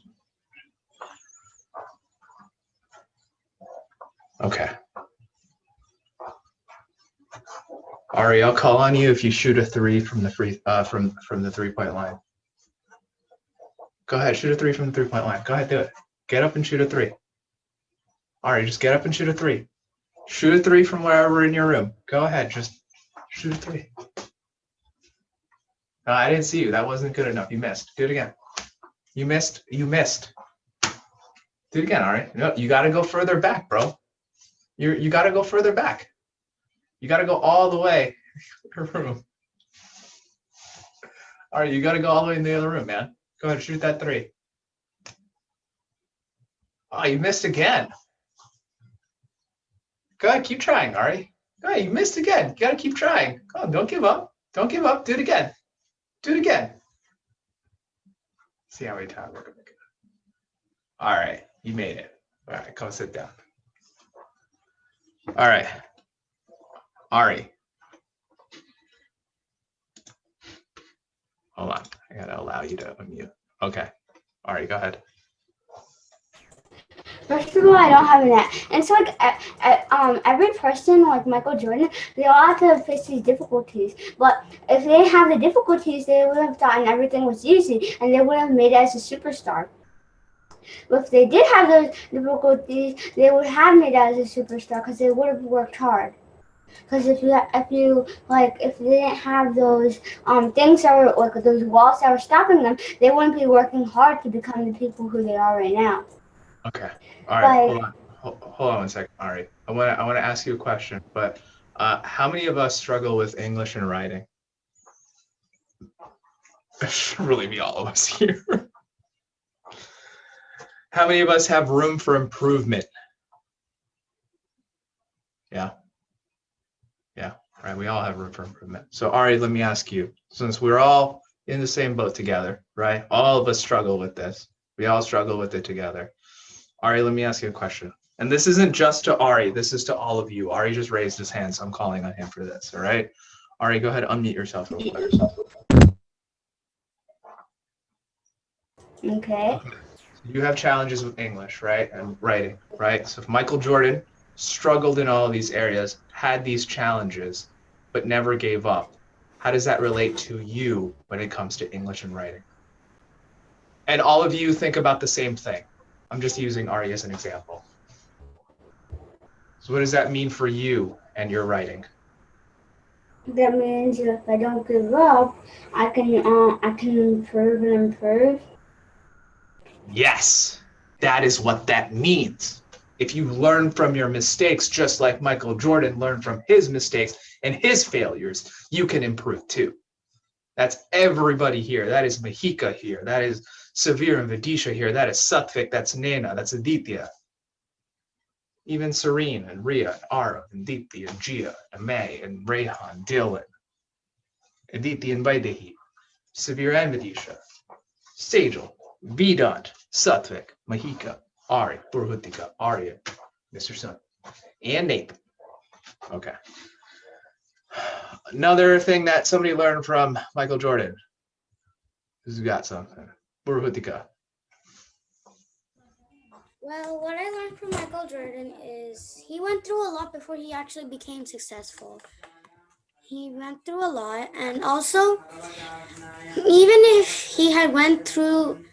Okay. Ari, I'll call on you if you shoot a 3 from the from the 3-point line. Go ahead, shoot a 3 from the 3-point line. Go ahead, do it. Get up and shoot a 3. Ari, just get up and shoot a 3. Shoot a 3 from wherever in your room. Go ahead, just shoot a 3. No, I didn't see you. That wasn't good enough. You missed. Do it again. You missed. You missed. Do it again, all right? No, you got to go further back, bro. You got to go further back. You got to go all the way in your room. All right, you got to go all the way in the other room, man. Go ahead, shoot that 3. Oh, you missed again. Go ahead, keep trying, Ari. Go ahead, you missed again. You got to keep trying. Come on, don't give up. Don't give up. Do it again. Do it again. See how many times we're going to make it. All right, you made it. All right, come sit down. All right, Ari. Hold on, I got to allow you to unmute. Okay, Ari, go ahead. First of all, I don't have that. And so, like, every person, like Michael Jordan, they all have to face these difficulties. But if they have the difficulties, they would have thought everything was easy, and they would have made it as a superstar. But if they did have those difficulties, they would have made it as a superstar because they would have worked hard. Because if they didn't have those things that were like those walls that were stopping them, they wouldn't be working hard to become the people who they are right now. Okay. All right. Hold on 1 second, Ari. I want to ask you a question. But how many of us struggle with English and writing? It should really be all of us here. How many of us have room for improvement? Yeah. Yeah. All right. We all have room for improvement. So Ari, let me ask you, since we're all in the same boat together, right? All of us struggle with this. We all struggle with it together. Ari, let me ask you a question. And this isn't just to Ari, this is to all of you. Ari just raised his hand, so I'm calling on him for this, all right? Ari, go ahead, unmute yourself real quick. Okay. You have challenges with English, right? And writing, right? So if Michael Jordan struggled in all of these areas, had these challenges, but never gave up, how does that relate to you when it comes to English and writing? And all of you think about the same thing. I'm just using Ari as an example. So what does that mean for you and your writing? That means if I don't give up, I can improve and improve. Yes, that is what that means. If you learn from your mistakes, just like Michael Jordan learned from his mistakes and his failures, you can improve too. That's everybody here. That is Mahika here. That is Savir and Vidisha here. That is Satvik. That's Nena. That's Aditya. Even Serene and Ria and Ara and Deepthi and Gia and May and Rehan, Dylan, Aditya and Vaidehi, Savir and Vidisha, Sejal, Vedant, Satvik, Mahika, Ari, Purhutika, Arya, Mr. Sun, and Nathan. Okay. Another thing that somebody learned from Michael Jordan. Who's got something? Burhutika. Well, what I learned from Michael Jordan is he went through a lot before he actually became successful. He went through a lot, and also, even if he had went through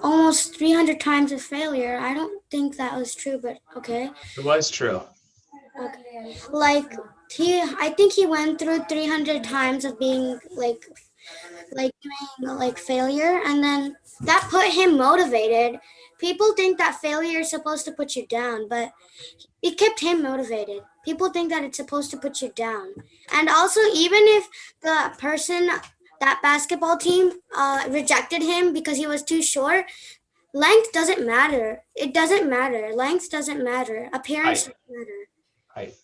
almost 300 times of failure, I don't think that was true, but okay. It was true. Okay. Like I think he went through 300 times of being like doing like failure, and then that put him motivated. People think that failure is supposed to put you down, but it kept him motivated. People think that it's supposed to put you down. And also, even if the person, that basketball team, rejected him because he was too short, length doesn't matter. It doesn't matter. Length doesn't matter. Appearance doesn't matter. Height.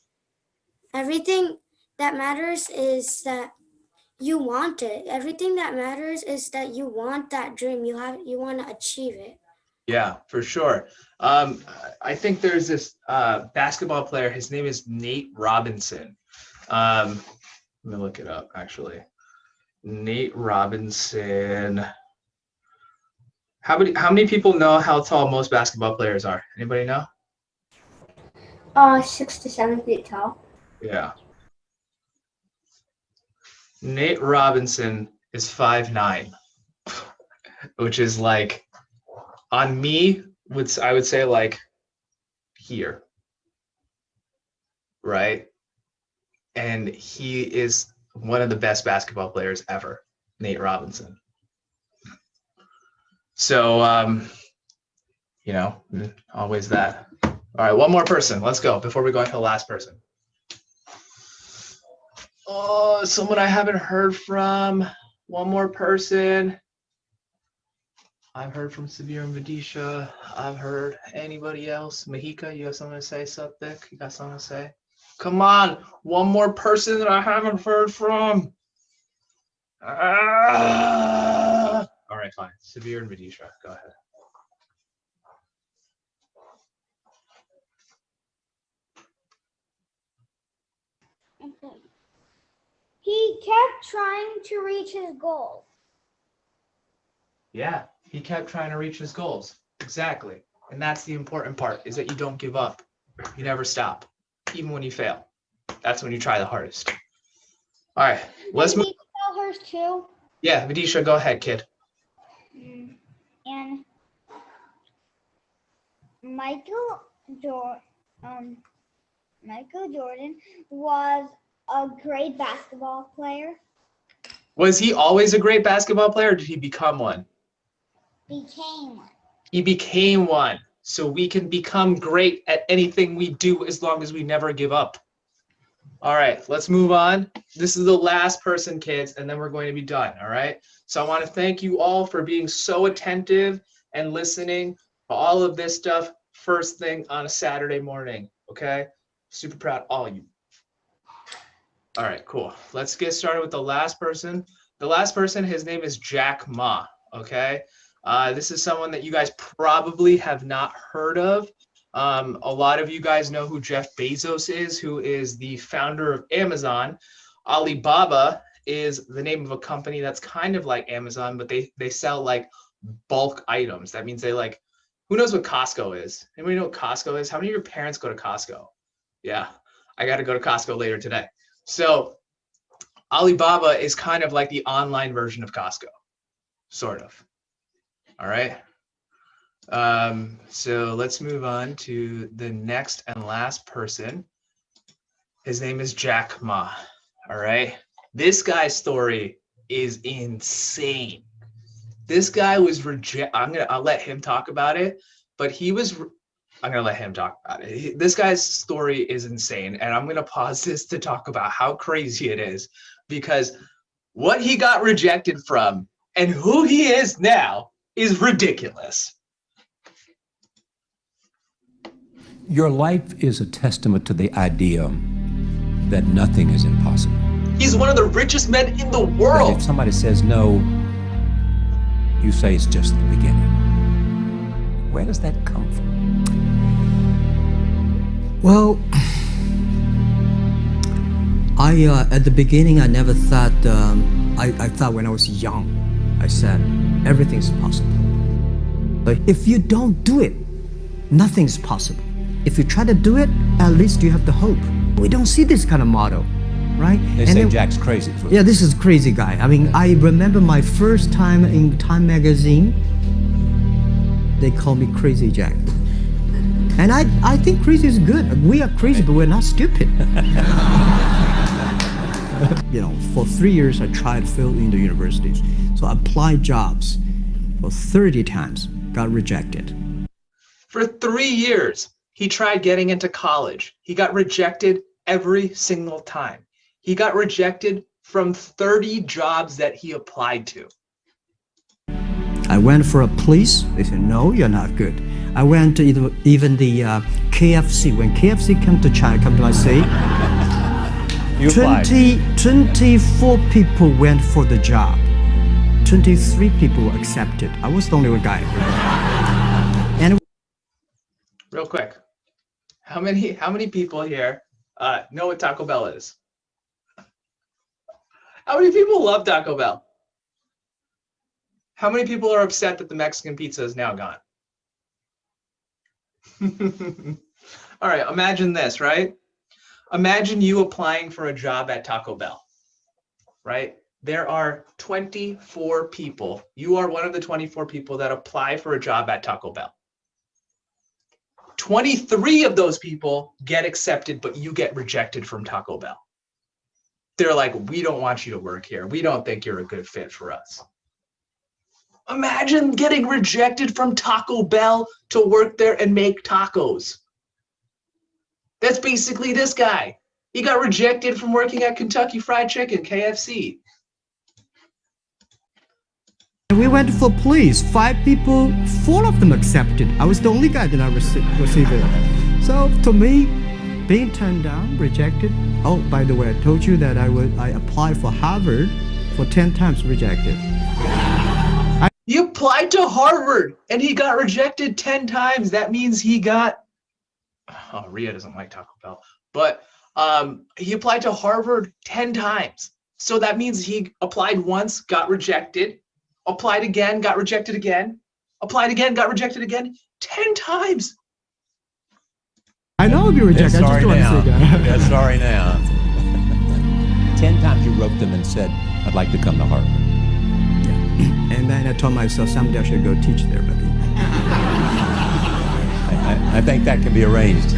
Everything that matters is that you want it. Everything that matters is that you want that dream. You want to achieve it. Yeah, for sure. I think there's this basketball player. His name is Nate Robinson. Let me look it up, actually. Nate Robinson. How many people know how tall most basketball players are? Anybody know? 6 to 7 feet tall. Yeah. Nate Robinson is 5'9", which is like, on me, I would say like here, right? And he is one of the best basketball players ever, Nate Robinson. So, always that. All right, one more person. Let's go before we go into the last person. Oh, someone I haven't heard from. One more person. I've heard from Severe and Vidisha. I've heard anybody else. Mahika, you have something to say, Satvik? You got something to say? Come on, one more person that I haven't heard from. All right, fine. Severe and Vidisha, go ahead. Okay. He kept trying to reach his goals. Yeah, he kept trying to reach his goals. Exactly. And that's the important part, is that you don't give up. You never stop, even when you fail. That's when you try the hardest. All right, let's move. Can you tell hers too? Yeah, Vidisha, go ahead, kid. And Michael Jordan was a great basketball player. Was he always a great basketball player, or did he become one? Became one. He became one. So we can become great at anything we do as long as we never give up. All right, let's move on. This is the last person, kids, and then we're going to be done, all right? So I want to thank you all for being so attentive and listening to all of this stuff first thing on a Saturday morning, okay? Super proud of all of you. All right, cool. Let's get started with the last person. The last person, his name is Jack Ma, okay? This is someone that you guys probably have not heard of. A lot of you guys know who Jeff Bezos is, who is the founder of Amazon. Alibaba is the name of a company that's kind of like Amazon, but they sell like bulk items. That means they like, who knows what Costco is? Anybody know what Costco is? How many of your parents go to Costco? Yeah, I got to go to Costco later today. So Alibaba is kind of like the online version of Costco, sort of. All right. So let's move on to the next and last person. His name is Jack Ma. All right. This guy's story is insane. This guy was I'll let him talk about it, but I'm gonna let him talk about it. This guy's story is insane, and I'm gonna pause this to talk about how crazy it is, because what he got rejected from and who he is now is ridiculous. Your life is a testament to the idea that nothing is impossible. He's one of the richest men in the world. That if somebody says no, you say it's just the beginning. Where does that come from? Well, At the beginning, I never thought, I thought when I was young, I said, everything's possible. But if you don't do it, nothing's possible. If you try to do it, at least you have the hope. We don't see this kind of motto, right? They say Jack's crazy. Yeah, this is a crazy guy. I mean, I remember my first time in Time magazine, they call me Crazy Jack. And I think crazy is good. We are crazy, but we're not stupid. You know, for 3 years, I tried to fill in the universities. So I applied jobs for 30 times, got rejected. For 3 years, he tried getting into college. He got rejected every single time. He got rejected from 30 jobs that he applied to. I went for a police. They said, no, you're not good. I went to even the KFC. When KFC came to China, come to my city, 24 people went for the job. 23 people were accepted. I was the only one guy. And real quick, how many people here know what Taco Bell is? How many people love Taco Bell? How many people are upset that the Mexican pizza is now gone? All right, imagine this, right? Imagine you applying for a job at Taco Bell, right? There are 24 people. You are one of the 24 people that apply for a job at Taco Bell. 23 of those people get accepted, but you get rejected from Taco Bell. They're like, we don't want you to work here. We don't think you're a good fit for us. Imagine getting rejected from Taco Bell to work there and make tacos. That's basically this guy. He got rejected from working at Kentucky Fried Chicken, KFC. we went for police. 5 people, 4 of them accepted. I was the only guy that I received it. So to me, being turned down, rejected. Oh, by the way, I told you that I applied for Harvard for 10 times, rejected. He applied to Harvard and he got rejected 10 times. That means he got, oh, Ria doesn't like Taco Bell, but he applied to Harvard 10 times. So that means he applied once, got rejected, applied again, got rejected again, applied again, got rejected again, 10 times. I know I'll be rejected. I just don't want to say that. Yeah, sorry now. 10 times you wrote them and said, I'd like to come to Harvard. Yeah. And then I told myself someday I should go teach there, buddy. I think that can be arranged.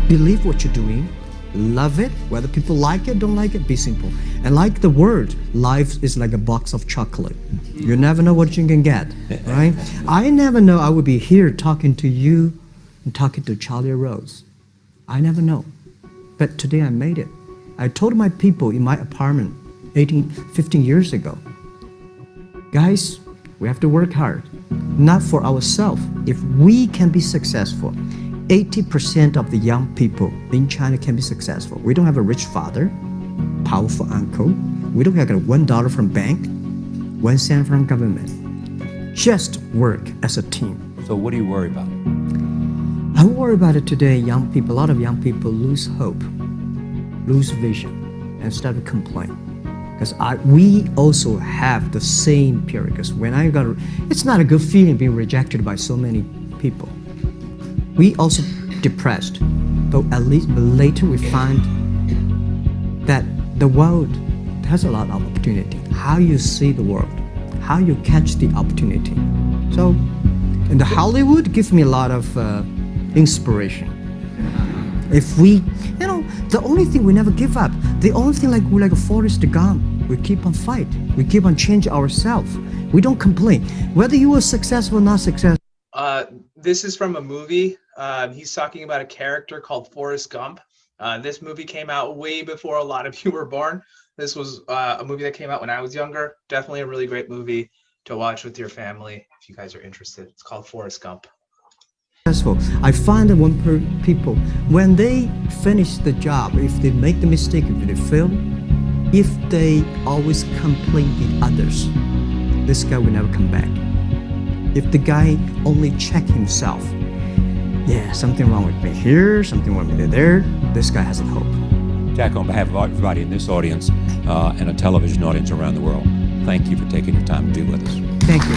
Believe what you're doing. Love it. Whether people like it, don't like it, be simple. And like the word, life is like a box of chocolate. You never know what you can get, right? I never know I would be here talking to you and talking to Charlie Rose. I never know. But today I made it. I told my people in my apartment 15 years ago, guys, we have to work hard, not for ourselves. If we can be successful, 80% of the young people in China can be successful. We don't have a rich father, powerful uncle. We don't have $1 from bank, 1 cent from government. Just work as a team. So what do you worry about? I worry about it today. Young people, a lot of young people lose hope, lose vision, and start to complain. Because we also have the same period. Because when it's not a good feeling being rejected by so many people. We also depressed, but at least later we find that the world has a lot of opportunity. How you see the world, how you catch the opportunity. So, in the Hollywood gives me a lot of inspiration. If we, the only thing we never give up, the only thing we're like a Forrest Gump, we keep on fight, we keep on changing ourselves. We don't complain. Whether you are successful or not successful. This is from a movie. He's talking about a character called Forrest Gump. This movie came out way before a lot of you were born. This was a movie that came out when I was younger. Definitely a really great movie to watch with your family if you guys are interested. It's called Forrest Gump. I find that when people, when they finish the job, if they make the mistake, if they fail, if they always complain the others, this guy will never come back. If the guy only check himself, yeah, something wrong with me here, something wrong with me there, this guy has a hope. Jack, on behalf of everybody in this audience and a television audience around the world, thank you for taking your time to be with us. Thank you.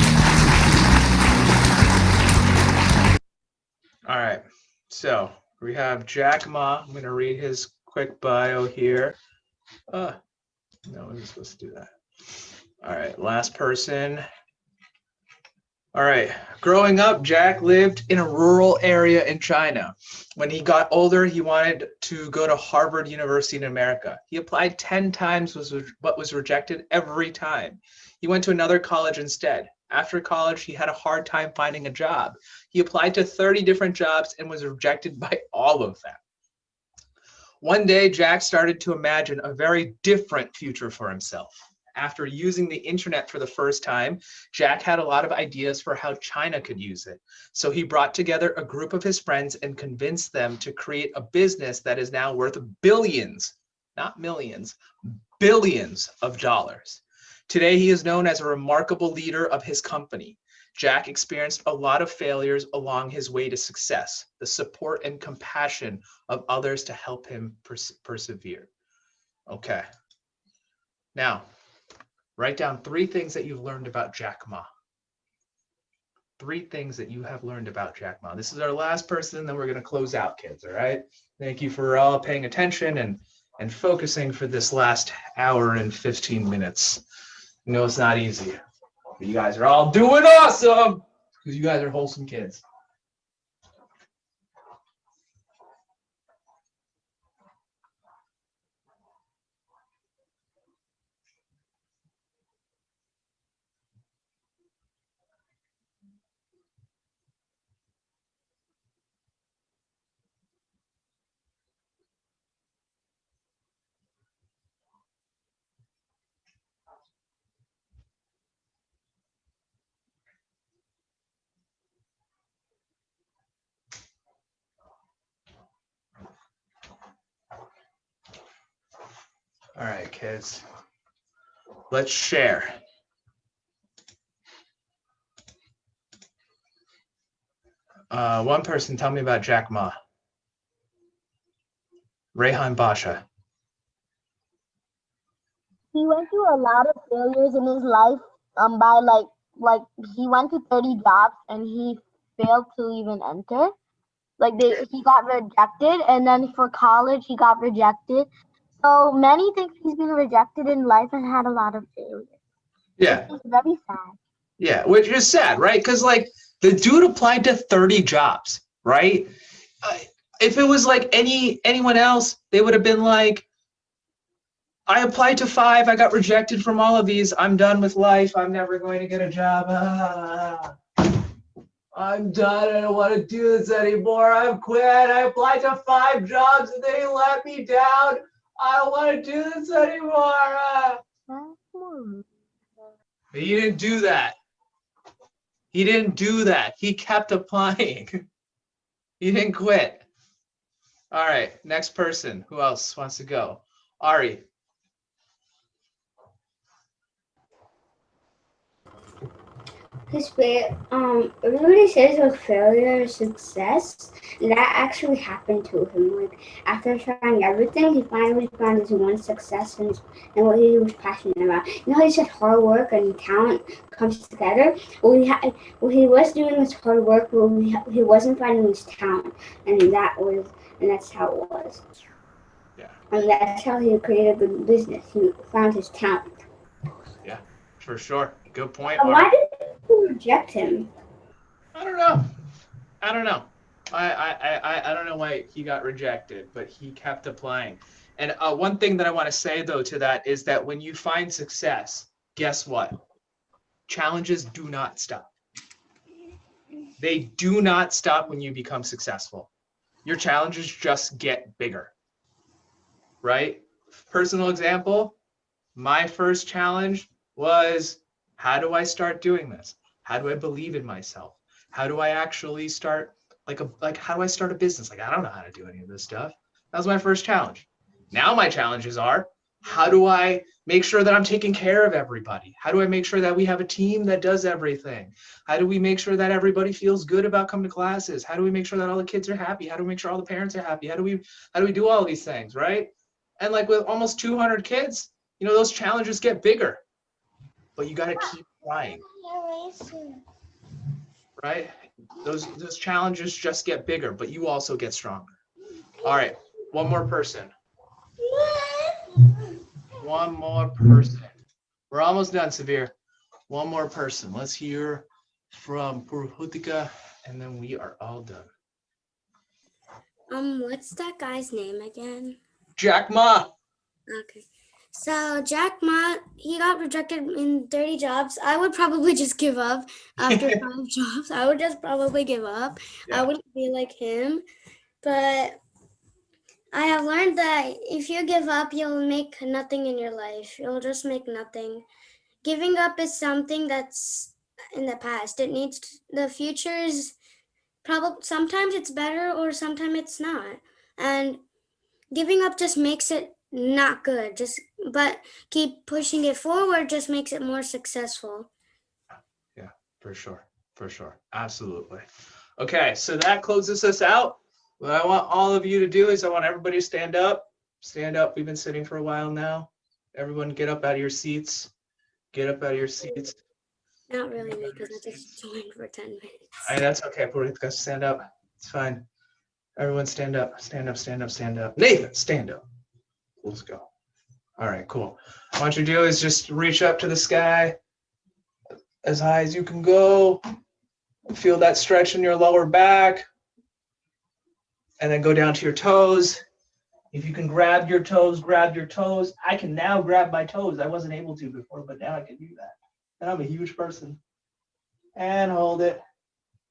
All right, so we have Jack Ma. I'm gonna read his quick bio here. No, I wasn't supposed to do that. All right, last person. All right, growing up, Jack lived in a rural area in China. When he got older, he wanted to go to Harvard University in America. He applied 10 times, but was rejected every time. He went to another college instead. After college, he had a hard time finding a job. He applied to 30 different jobs and was rejected by all of them. One day, Jack started to imagine a very different future for himself. After using the internet for the first time, Jack had a lot of ideas for how China could use it. So he brought together a group of his friends and convinced them to create a business that is now worth billions, not millions, billions of dollars. Today, he is known as a remarkable leader of his company. Jack experienced a lot of failures along his way to success, the support and compassion of others to help him persevere. Okay. Now, write down 3 things that you've learned about Jack Ma. 3 things that you have learned about Jack Ma. This is our last person, then we're going to close out, kids, all right? Thank you for all paying attention and focusing for this last hour and 15 minutes. You know it's not easy, but you guys are all doing awesome because you guys are wholesome kids. All right, kids, let's share. One person, tell me about Jack Ma. Rehan Basha. He went through a lot of failures in his life. By like he went to 30 jobs and he failed to even enter. He got rejected, and then for college he got rejected. So many things he's been rejected in life and had a lot of failures. Yeah. It's very sad. Yeah, which is sad, right? Because like the dude applied to 30 jobs, right? If it was like anyone else, they would have been like, I applied to 5, I got rejected from all of these, I'm done with life, I'm never going to get a job. I'm done, I don't want to do this anymore, I've quit, I applied to 5 jobs and they let me down, I don't want to do this anymore. But he didn't do that. He didn't do that. He kept applying. He didn't quit. All right, next person. Who else wants to go? Ari. This way, everybody says about failure is success, and that actually happened to him. Like, after trying everything, he finally found his one success and what he was passionate about. You know how he said hard work and talent comes together? Well, he was doing this hard work, but he wasn't finding his talent, and that's how it was. Yeah. And that's how he created the business. He found his talent. Yeah, for sure. Good point. Why did people reject him? I don't know. I don't know why he got rejected, but he kept applying. And one thing that I want to say though to that is that when you find success, guess what? Challenges do not stop. They do not stop when you become successful. Your challenges just get bigger, right? Personal example, my first challenge was, how do I start doing this? How do I believe in myself? How do I actually start, how do I start a business? Like, I don't know how to do any of this stuff. That was my first challenge. Now my challenges are, How do I make sure that I'm taking care of everybody? How do I make sure that we have a team that does everything? How do we make sure that everybody feels good about coming to classes? How do we make sure that all the kids are happy? How do we make sure all the parents are happy? How do we do all these things, right? And like with almost 200 kids, you know, those challenges get bigger, but you got to keep trying, right? Those challenges just get bigger, but you also get stronger. All right, one more person. One more person. We're almost done, Severe. One more person. Let's hear from Purhutika, and then we are all done. What's that guy's name again? Jack Ma. Okay. So Jack Ma, he got rejected in 30 jobs. I would probably just give up after 5 jobs. I would just probably give up. Yeah. I wouldn't be like him. But I have learned that if you give up, you'll make nothing in your life. You'll just make nothing. Giving up is something that's in the past. The future is probably, sometimes it's better or sometimes it's not. And giving up just makes it not good. But keep pushing it forward just makes it more successful. Yeah, for sure. Absolutely. Okay, so that closes us out. What I want all of you to do is I want everybody to stand up. Stand up. We've been sitting for a while now. Everyone get up out of your seats. Get up out of your seats. Not really, because I just joined for 10 minutes. That's okay. Purhutika, stand up. It's fine. Everyone stand up. Stand up, stand up, stand up. Nathan, stand up. Let's go. All right, cool. What I want you to do is just reach up to the sky as high as you can go. Feel that stretch in your lower back. And then go down to your toes. If you can grab your toes, grab your toes. I can now grab my toes. I wasn't able to before, but now I can do that. And I'm a huge person. And hold it,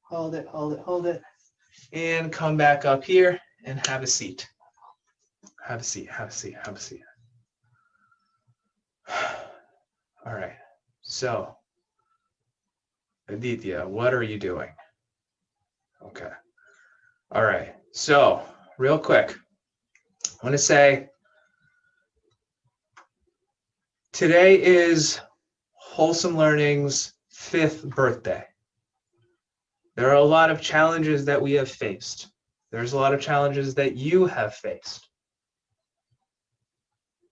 hold it, hold it, hold it. And come back up here and have a seat. Have a seat, have a seat, have a seat. All right, so Aditya, what are you doing? Okay, all right, so real quick, I want to say today is Wholesome Learning's 5th birthday. There are a lot of challenges that we have faced. There's a lot of challenges that you have faced.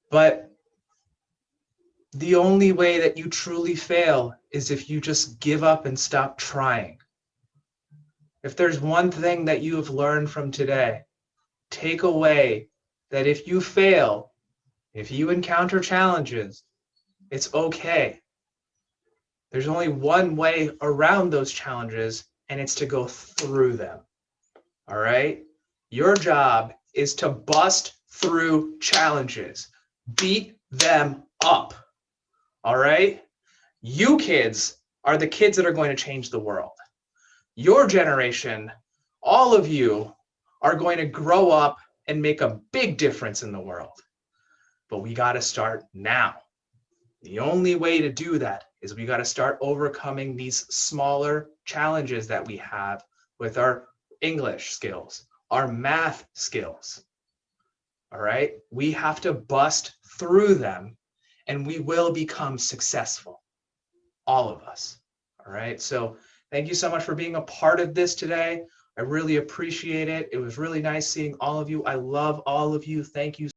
But the only way that you truly fail is if you just give up and stop trying. If there's one thing that you have learned from today, take away that if you fail, if you encounter challenges, it's okay. There's only one way around those challenges, and it's to go through them. All right? Your job is to bust through challenges. Beat them up. All right? You kids are the kids that are going to change the world. Your generation, all of you, are going to grow up and make a big difference in the world. But we got to start now. The only way to do that is we got to start overcoming these smaller challenges that we have with our English skills, our math skills. All right? We have to bust through them and we will become successful. All of us. All right? So thank you so much for being a part of this today. I really appreciate it. It was really nice seeing all of you. I love all of you. Thank you